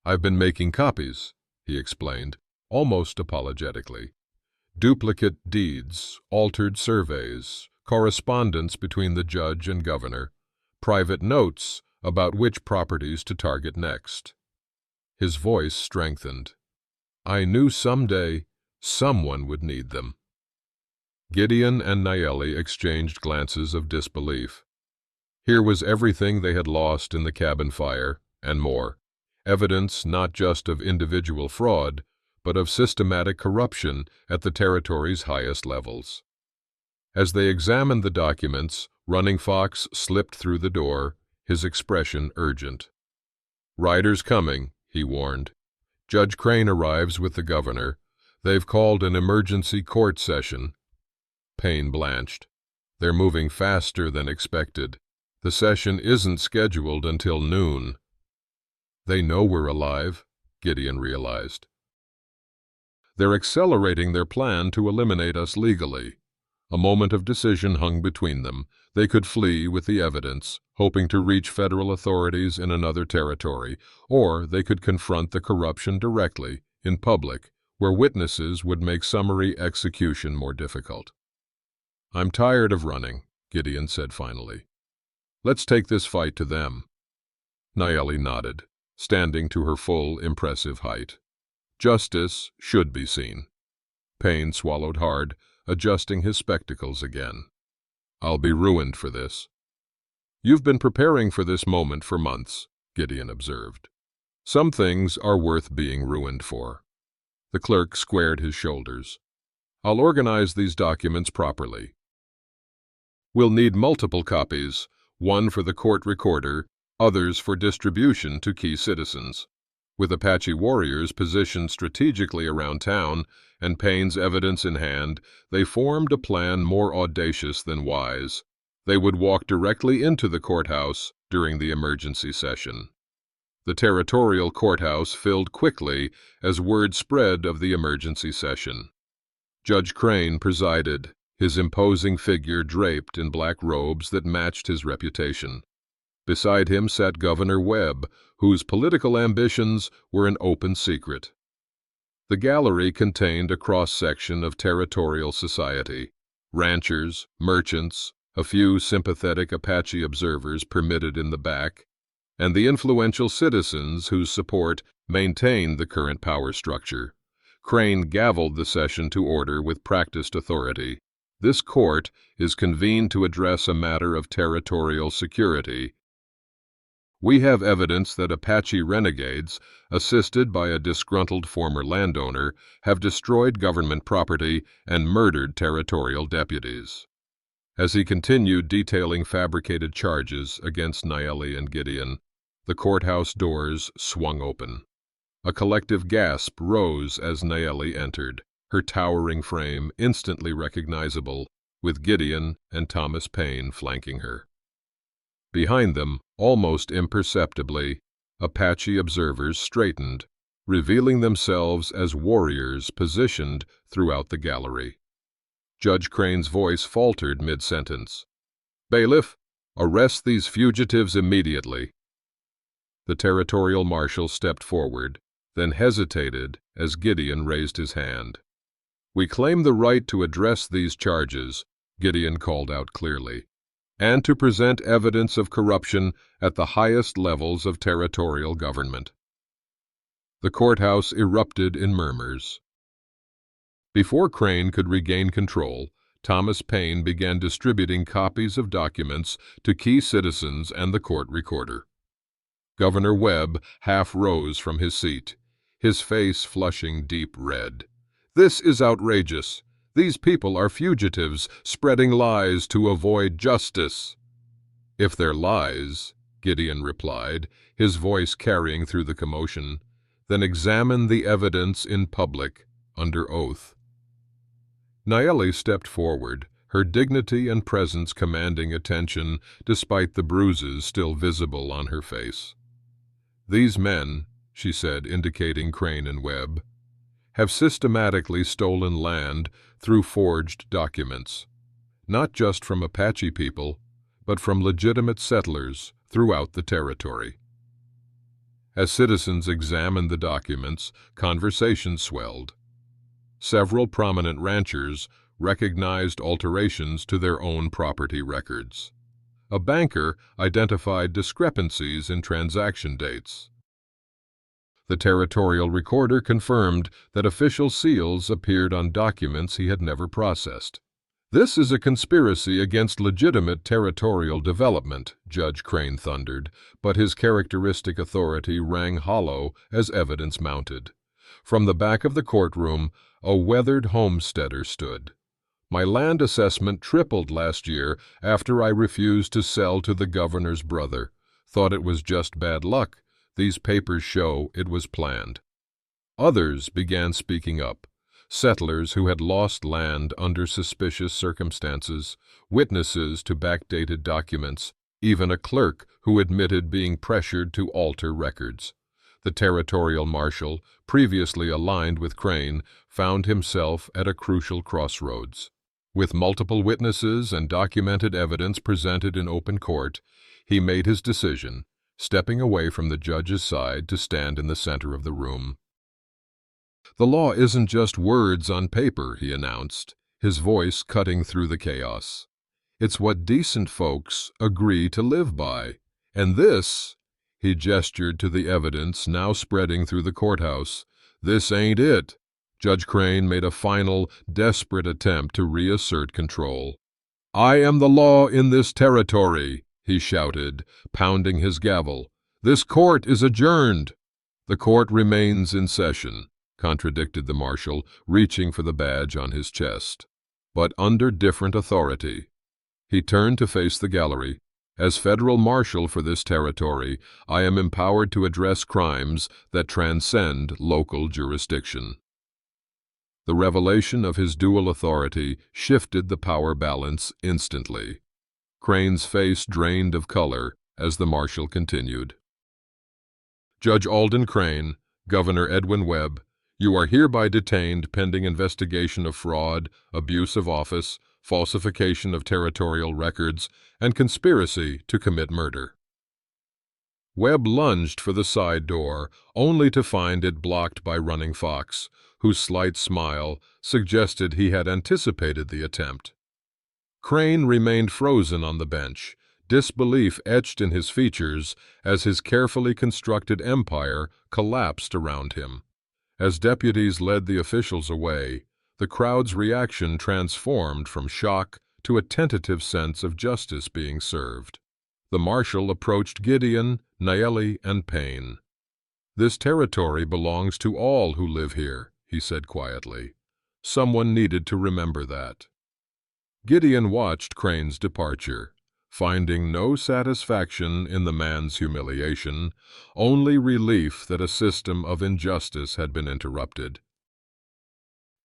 "I've been making copies," he explained, almost apologetically. "Duplicate deeds, altered surveys, correspondence between the judge and governor, private notes about which properties to target next." His voice strengthened. "I knew someday someone would need them." Gideon and Nayeli exchanged glances of disbelief. Here was everything they had lost in the cabin fire, and more. Evidence not just of individual fraud, but of systematic corruption at the territory's highest levels. As they examined the documents, Running Fox slipped through the door, his expression urgent. "Riders coming," he warned. "Judge Crane arrives with the governor. They've called an emergency court session." Payne blanched. "They're moving faster than expected. The session isn't scheduled until noon." "They know we're alive," Gideon realized. "They're accelerating their plan to eliminate us legally." A moment of decision hung between them. They could flee with the evidence, hoping to reach federal authorities in another territory, or they could confront the corruption directly, in public, where witnesses would make summary execution more difficult. "I'm tired of running," Gideon said finally. "Let's take this fight to them." Nayeli nodded, standing to her full, impressive height. "Justice should be seen." Payne swallowed hard, adjusting his spectacles again. "I'll be ruined for this." "You've been preparing for this moment for months," Gideon observed. "Some things are worth being ruined for." The clerk squared his shoulders. "I'll organize these documents properly. We'll need multiple copies, one for the court recorder, others for distribution to key citizens." With Apache warriors positioned strategically around town and Payne's evidence in hand, they formed a plan more audacious than wise. They would walk directly into the courthouse during the emergency session. The territorial courthouse filled quickly as word spread of the emergency session. Judge Crane presided, his imposing figure draped in black robes that matched his reputation. Beside him sat Governor Webb, whose political ambitions were an open secret. The gallery contained a cross-section of territorial society, ranchers, merchants, a few sympathetic Apache observers permitted in the back, and the influential citizens whose support maintained the current power structure. Crane gavelled the session to order with practiced authority. "This court is convened to address a matter of territorial security. We have evidence that Apache renegades, assisted by a disgruntled former landowner, have destroyed government property and murdered territorial deputies." As he continued detailing fabricated charges against Nayeli and Gideon, the courthouse doors swung open. A collective gasp rose as Nayeli entered, her towering frame instantly recognizable, with Gideon and Thomas Payne flanking her. Behind them, almost imperceptibly, Apache observers straightened, revealing themselves as warriors positioned throughout the gallery. Judge Crane's voice faltered mid-sentence. "Bailiff, arrest these fugitives immediately." The territorial marshal stepped forward, then hesitated as Gideon raised his hand. "We claim the right to address these charges," Gideon called out clearly, "and to present evidence of corruption at the highest levels of territorial government." The courthouse erupted in murmurs. Before Crane could regain control, Thomas Payne began distributing copies of documents to key citizens and the court recorder. Governor Webb half rose from his seat, his face flushing deep red. "This is outrageous. These people are fugitives, spreading lies to avoid justice." "If they're lies," Gideon replied, his voice carrying through the commotion, "then examine the evidence in public, under oath." Nayeli stepped forward, her dignity and presence commanding attention despite the bruises still visible on her face. "These men," she said, indicating Crane and Webb, "have systematically stolen land through forged documents, not just from Apache people, but from legitimate settlers throughout the territory." As citizens examined the documents, conversation swelled. Several prominent ranchers recognized alterations to their own property records. A banker identified discrepancies in transaction dates. The territorial recorder confirmed that official seals appeared on documents he had never processed. "This is a conspiracy against legitimate territorial development," Judge Crane thundered, but his characteristic authority rang hollow as evidence mounted. From the back of the courtroom, a weathered homesteader stood. "My land assessment tripled last year after I refused to sell to the governor's brother. Thought it was just bad luck. These papers show it was planned." Others began speaking up. Settlers who had lost land under suspicious circumstances, witnesses to backdated documents, even a clerk who admitted being pressured to alter records. The territorial marshal, previously aligned with Crane, found himself at a crucial crossroads. With multiple witnesses and documented evidence presented in open court, he made his decision, stepping away from the judge's side to stand in the center of the room. "The law isn't just words on paper," he announced, his voice cutting through the chaos. "It's what decent folks agree to live by. And this," he gestured to the evidence now spreading through the courthouse, "this ain't it." Judge Crane made a final, desperate attempt to reassert control. "I am the law in this territory," he shouted, pounding his gavel. "This court is adjourned." "The court remains in session," contradicted the marshal, reaching for the badge on his chest. "But under different authority." He turned to face the gallery. "As federal marshal for this territory, I am empowered to address crimes that transcend local jurisdiction." The revelation of his dual authority shifted the power balance instantly. Crane's face drained of color as the marshal continued. "Judge Alden Crane, Governor Edwin Webb, you are hereby detained pending investigation of fraud, abuse of office, falsification of territorial records, and conspiracy to commit murder." Webb lunged for the side door, only to find it blocked by Running Fox, whose slight smile suggested he had anticipated the attempt. Crane remained frozen on the bench, disbelief etched in his features as his carefully constructed empire collapsed around him. As deputies led the officials away, the crowd's reaction transformed from shock to a tentative sense of justice being served. The marshal approached Gideon, Nayeli, and Payne. "This territory belongs to all who live here," he said quietly. Someone needed to remember that. Gideon watched Crane's departure, finding no satisfaction in the man's humiliation, only relief that a system of injustice had been interrupted.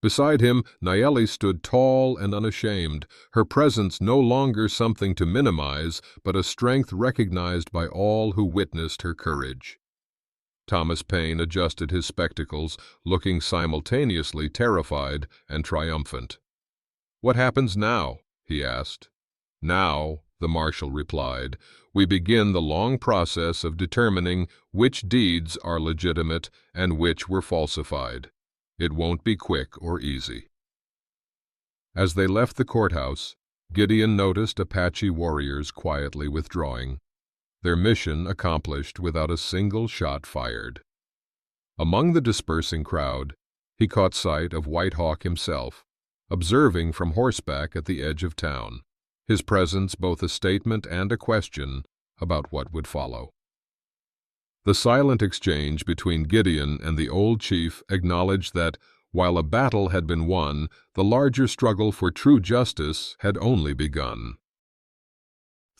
Beside him, Nayeli stood tall and unashamed, her presence no longer something to minimize, but a strength recognized by all who witnessed her courage. Thomas Paine adjusted his spectacles, looking simultaneously terrified and triumphant. "What happens now?" he asked. "Now," the marshal replied, "we begin the long process of determining which deeds are legitimate and which were falsified. It won't be quick or easy." As they left the courthouse, Gideon noticed Apache warriors quietly withdrawing, their mission accomplished without a single shot fired. Among the dispersing crowd, he caught sight of White Hawk himself, observing from horseback at the edge of town, his presence both a statement and a question about what would follow. The silent exchange between Gideon and the old chief acknowledged that, while a battle had been won, the larger struggle for true justice had only begun.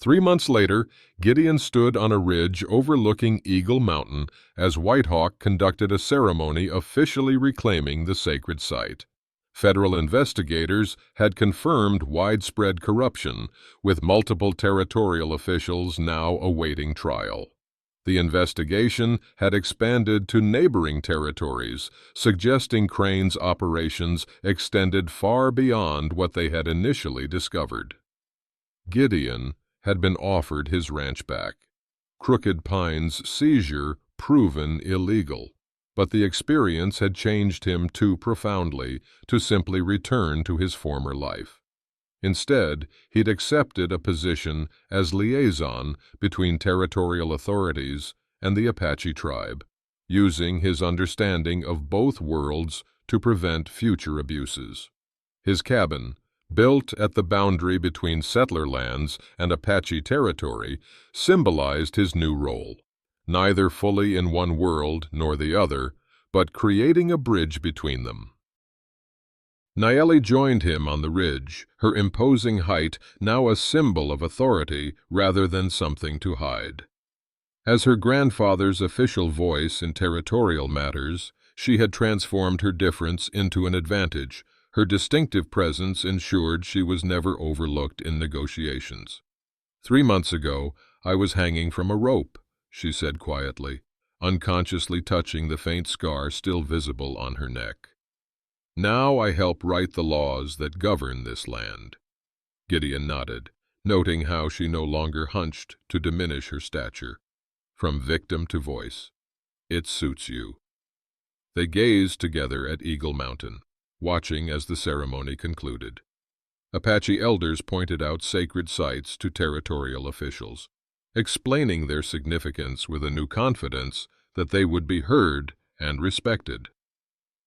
3 months later, Gideon stood on a ridge overlooking Eagle Mountain as White Hawk conducted a ceremony officially reclaiming the sacred site. Federal investigators had confirmed widespread corruption, with multiple territorial officials now awaiting trial. The investigation had expanded to neighboring territories, suggesting Crane's operations extended far beyond what they had initially discovered. Gideon had been offered his ranch back. Crooked Pine's seizure proven illegal, but the experience had changed him too profoundly to simply return to his former life. Instead, he'd accepted a position as liaison between territorial authorities and the Apache tribe, using his understanding of both worlds to prevent future abuses. His cabin, built at the boundary between settler lands and Apache territory, symbolized his new role, neither fully in one world nor the other, but creating a bridge between them. Nayeli joined him on the ridge, her imposing height now a symbol of authority rather than something to hide. As her grandfather's official voice in territorial matters, she had transformed her difference into an advantage. Her distinctive presence ensured she was never overlooked in negotiations. 3 months ago, I was hanging from a rope, she said quietly, unconsciously touching the faint scar still visible on her neck. Now I help write the laws that govern this land. Gideon nodded, noting how she no longer hunched to diminish her stature. From victim to voice. It suits you. They gazed together at Eagle Mountain, watching as the ceremony concluded. Apache elders pointed out sacred sites to territorial officials, explaining their significance with a new confidence that they would be heard and respected.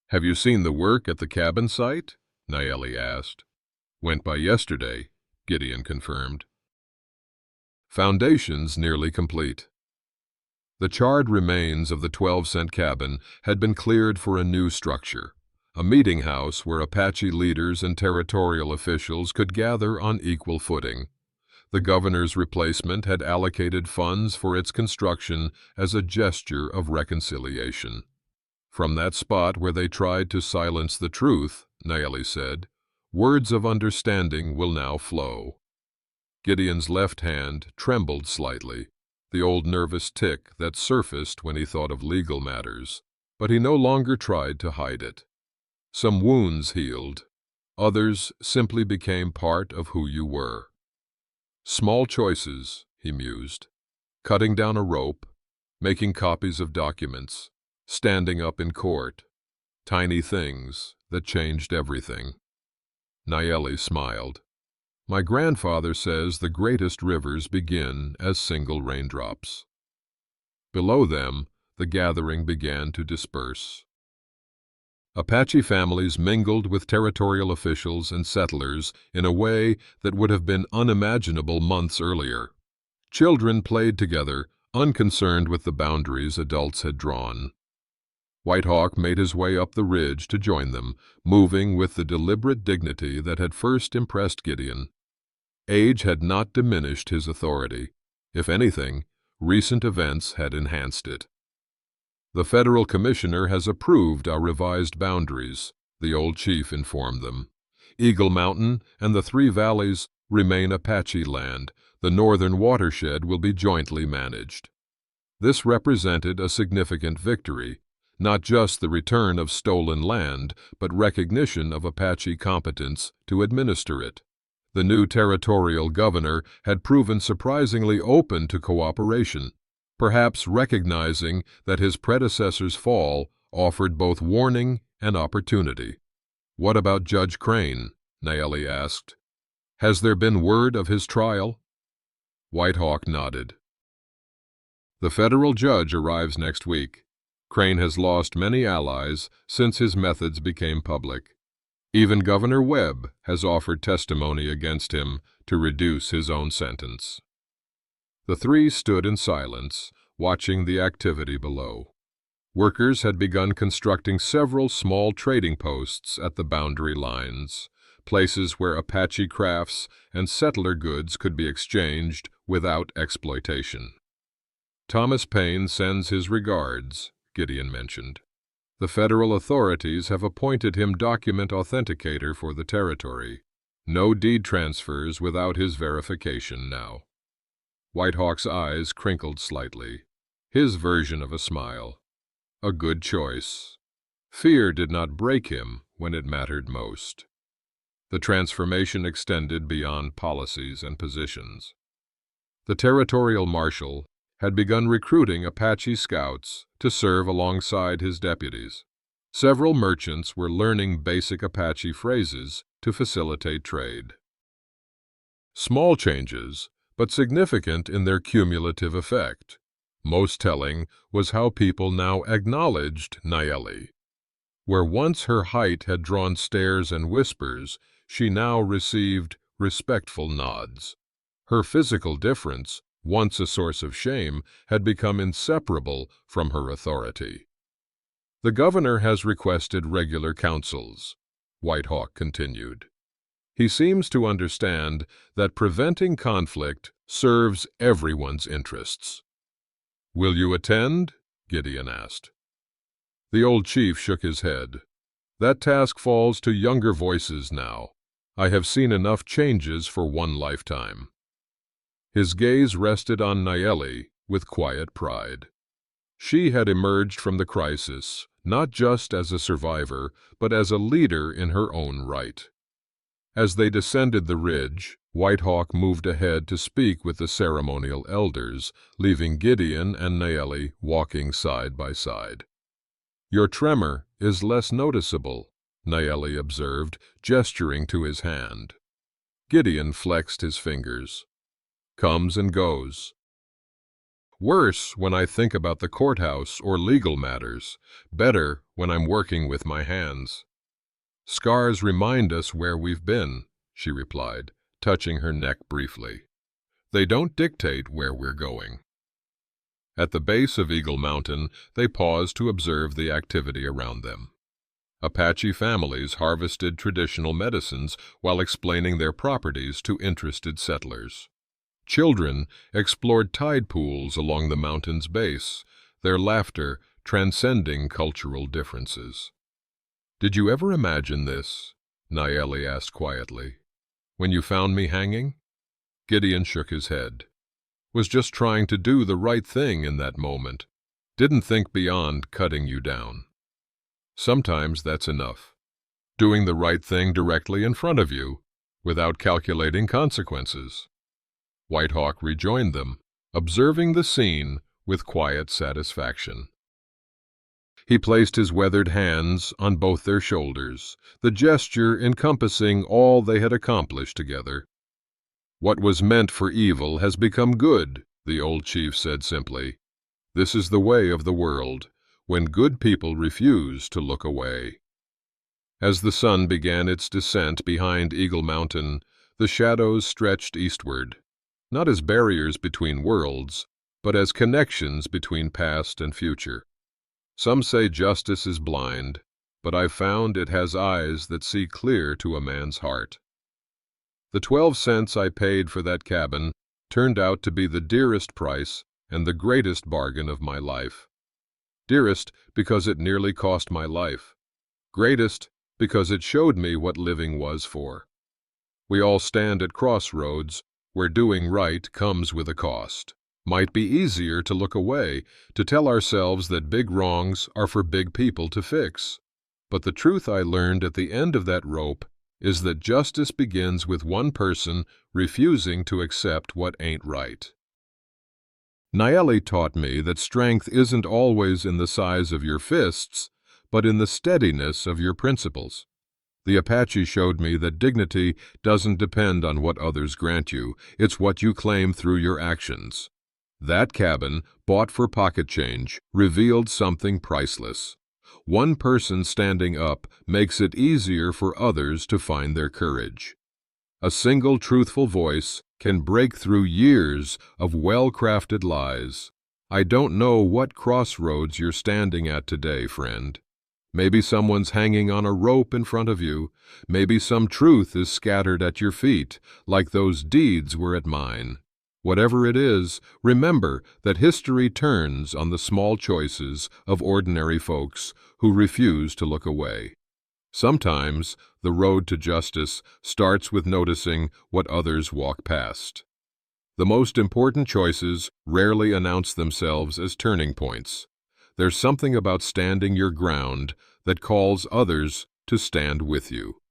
"Have you seen the work at the cabin site?" Nayeli asked. "Went by yesterday," Gideon confirmed. Foundations nearly complete. The charred remains of the 12-cent cabin had been cleared for a new structure, a meeting house where Apache leaders and territorial officials could gather on equal footing. The governor's replacement had allocated funds for its construction as a gesture of reconciliation. From that spot where they tried to silence the truth, Nayeli said, words of understanding will now flow. Gideon's left hand trembled slightly, the old nervous tic that surfaced when he thought of legal matters, but he no longer tried to hide it. Some wounds healed, others simply became part of who you were. Small choices, he mused, cutting down a rope, making copies of documents, standing up in court, tiny things that changed everything. Nayeli smiled. My grandfather says the greatest rivers begin as single raindrops. Below them, the gathering began to disperse. Apache families mingled with territorial officials and settlers in a way that would have been unimaginable months earlier. Children played together, unconcerned with the boundaries adults had drawn. White Hawk made his way up the ridge to join them, moving with the deliberate dignity that had first impressed Gideon. Age had not diminished his authority. If anything, recent events had enhanced it. The federal commissioner has approved our revised boundaries, the old chief informed them. Eagle Mountain and the Three Valleys remain Apache land. The northern watershed will be jointly managed. This represented a significant victory, not just the return of stolen land, but recognition of Apache competence to administer it. The new territorial governor had proven surprisingly open to cooperation, perhaps recognizing that his predecessor's fall offered both warning and opportunity. What about Judge Crane? Nayeli asked. Has there been word of his trial? White Hawk nodded. The federal judge arrives next week. Crane has lost many allies since his methods became public. Even Governor Webb has offered testimony against him to reduce his own sentence. The three stood in silence, watching the activity below. Workers had begun constructing several small trading posts at the boundary lines, places where Apache crafts and settler goods could be exchanged without exploitation. Thomas Paine sends his regards, Gideon mentioned. The federal authorities have appointed him document authenticator for the territory. No deed transfers without his verification now. Whitehawk's eyes crinkled slightly, his version of a smile. A good choice. Fear did not break him when it mattered most. The transformation extended beyond policies and positions. The territorial marshal had begun recruiting Apache scouts to serve alongside his deputies. Several merchants were learning basic Apache phrases to facilitate trade. Small changes, but significant in their cumulative effect. Most telling was how people now acknowledged Nayeli. Where once her height had drawn stares and whispers, she now received respectful nods. Her physical difference, once a source of shame, had become inseparable from her authority. The governor has requested regular councils, Whitehawk continued. He seems to understand that preventing conflict serves everyone's interests. "Will you attend?" Gideon asked. The old chief shook his head. "That task falls to younger voices now. I have seen enough changes for one lifetime." His gaze rested on Nayeli with quiet pride. She had emerged from the crisis, not just as a survivor, but as a leader in her own right. As they descended the ridge, Whitehawk moved ahead to speak with the ceremonial elders, leaving Gideon and Nayeli walking side by side. "Your tremor is less noticeable," Nayeli observed, gesturing to his hand. Gideon flexed his fingers. "Comes and goes. Worse when I think about the courthouse or legal matters. Better when I'm working with my hands." "Scars remind us where we've been," she replied, touching her neck briefly. "They don't dictate where we're going." At the base of Eagle Mountain, they paused to observe the activity around them. Apache families harvested traditional medicines while explaining their properties to interested settlers. Children explored tide pools along the mountain's base, their laughter transcending cultural differences. "Did you ever imagine this?" Nayeli asked quietly. "When you found me hanging?" Gideon shook his head. "Was just trying to do the right thing in that moment. Didn't think beyond cutting you down." Sometimes that's enough. Doing the right thing directly in front of you, without calculating consequences. Whitehawk rejoined them, observing the scene with quiet satisfaction. He placed his weathered hands on both their shoulders, the gesture encompassing all they had accomplished together. "What was meant for evil has become good," the old chief said simply. "This is the way of the world, when good people refuse to look away." As the sun began its descent behind Eagle Mountain, the shadows stretched eastward, not as barriers between worlds, but as connections between past and future. Some say justice is blind, but I've found it has eyes that see clear to a man's heart. The 12 cents I paid for that cabin turned out to be the dearest price and the greatest bargain of my life. Dearest because it nearly cost my life. Greatest because it showed me what living was for. We all stand at crossroads where doing right comes with a cost. Might be easier to look away, to tell ourselves that big wrongs are for big people to fix. But the truth I learned at the end of that rope is that justice begins with one person refusing to accept what ain't right. Nayeli taught me that strength isn't always in the size of your fists, but in the steadiness of your principles. The Apache showed me that dignity doesn't depend on what others grant you, it's what you claim through your actions. That cabin, bought for pocket change, revealed something priceless. One person standing up makes it easier for others to find their courage. A single truthful voice can break through years of well-crafted lies. I don't know what crossroads you're standing at today, friend. Maybe someone's hanging on a rope in front of you. Maybe some truth is scattered at your feet, like those deeds were at mine. Whatever it is, remember that history turns on the small choices of ordinary folks who refuse to look away. Sometimes the road to justice starts with noticing what others walk past. The most important choices rarely announce themselves as turning points. There's something about standing your ground that calls others to stand with you.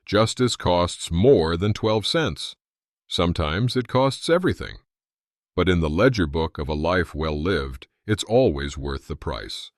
Justice costs more than 12 cents. Sometimes it costs everything. But in the ledger book of a life well lived, it's always worth the price.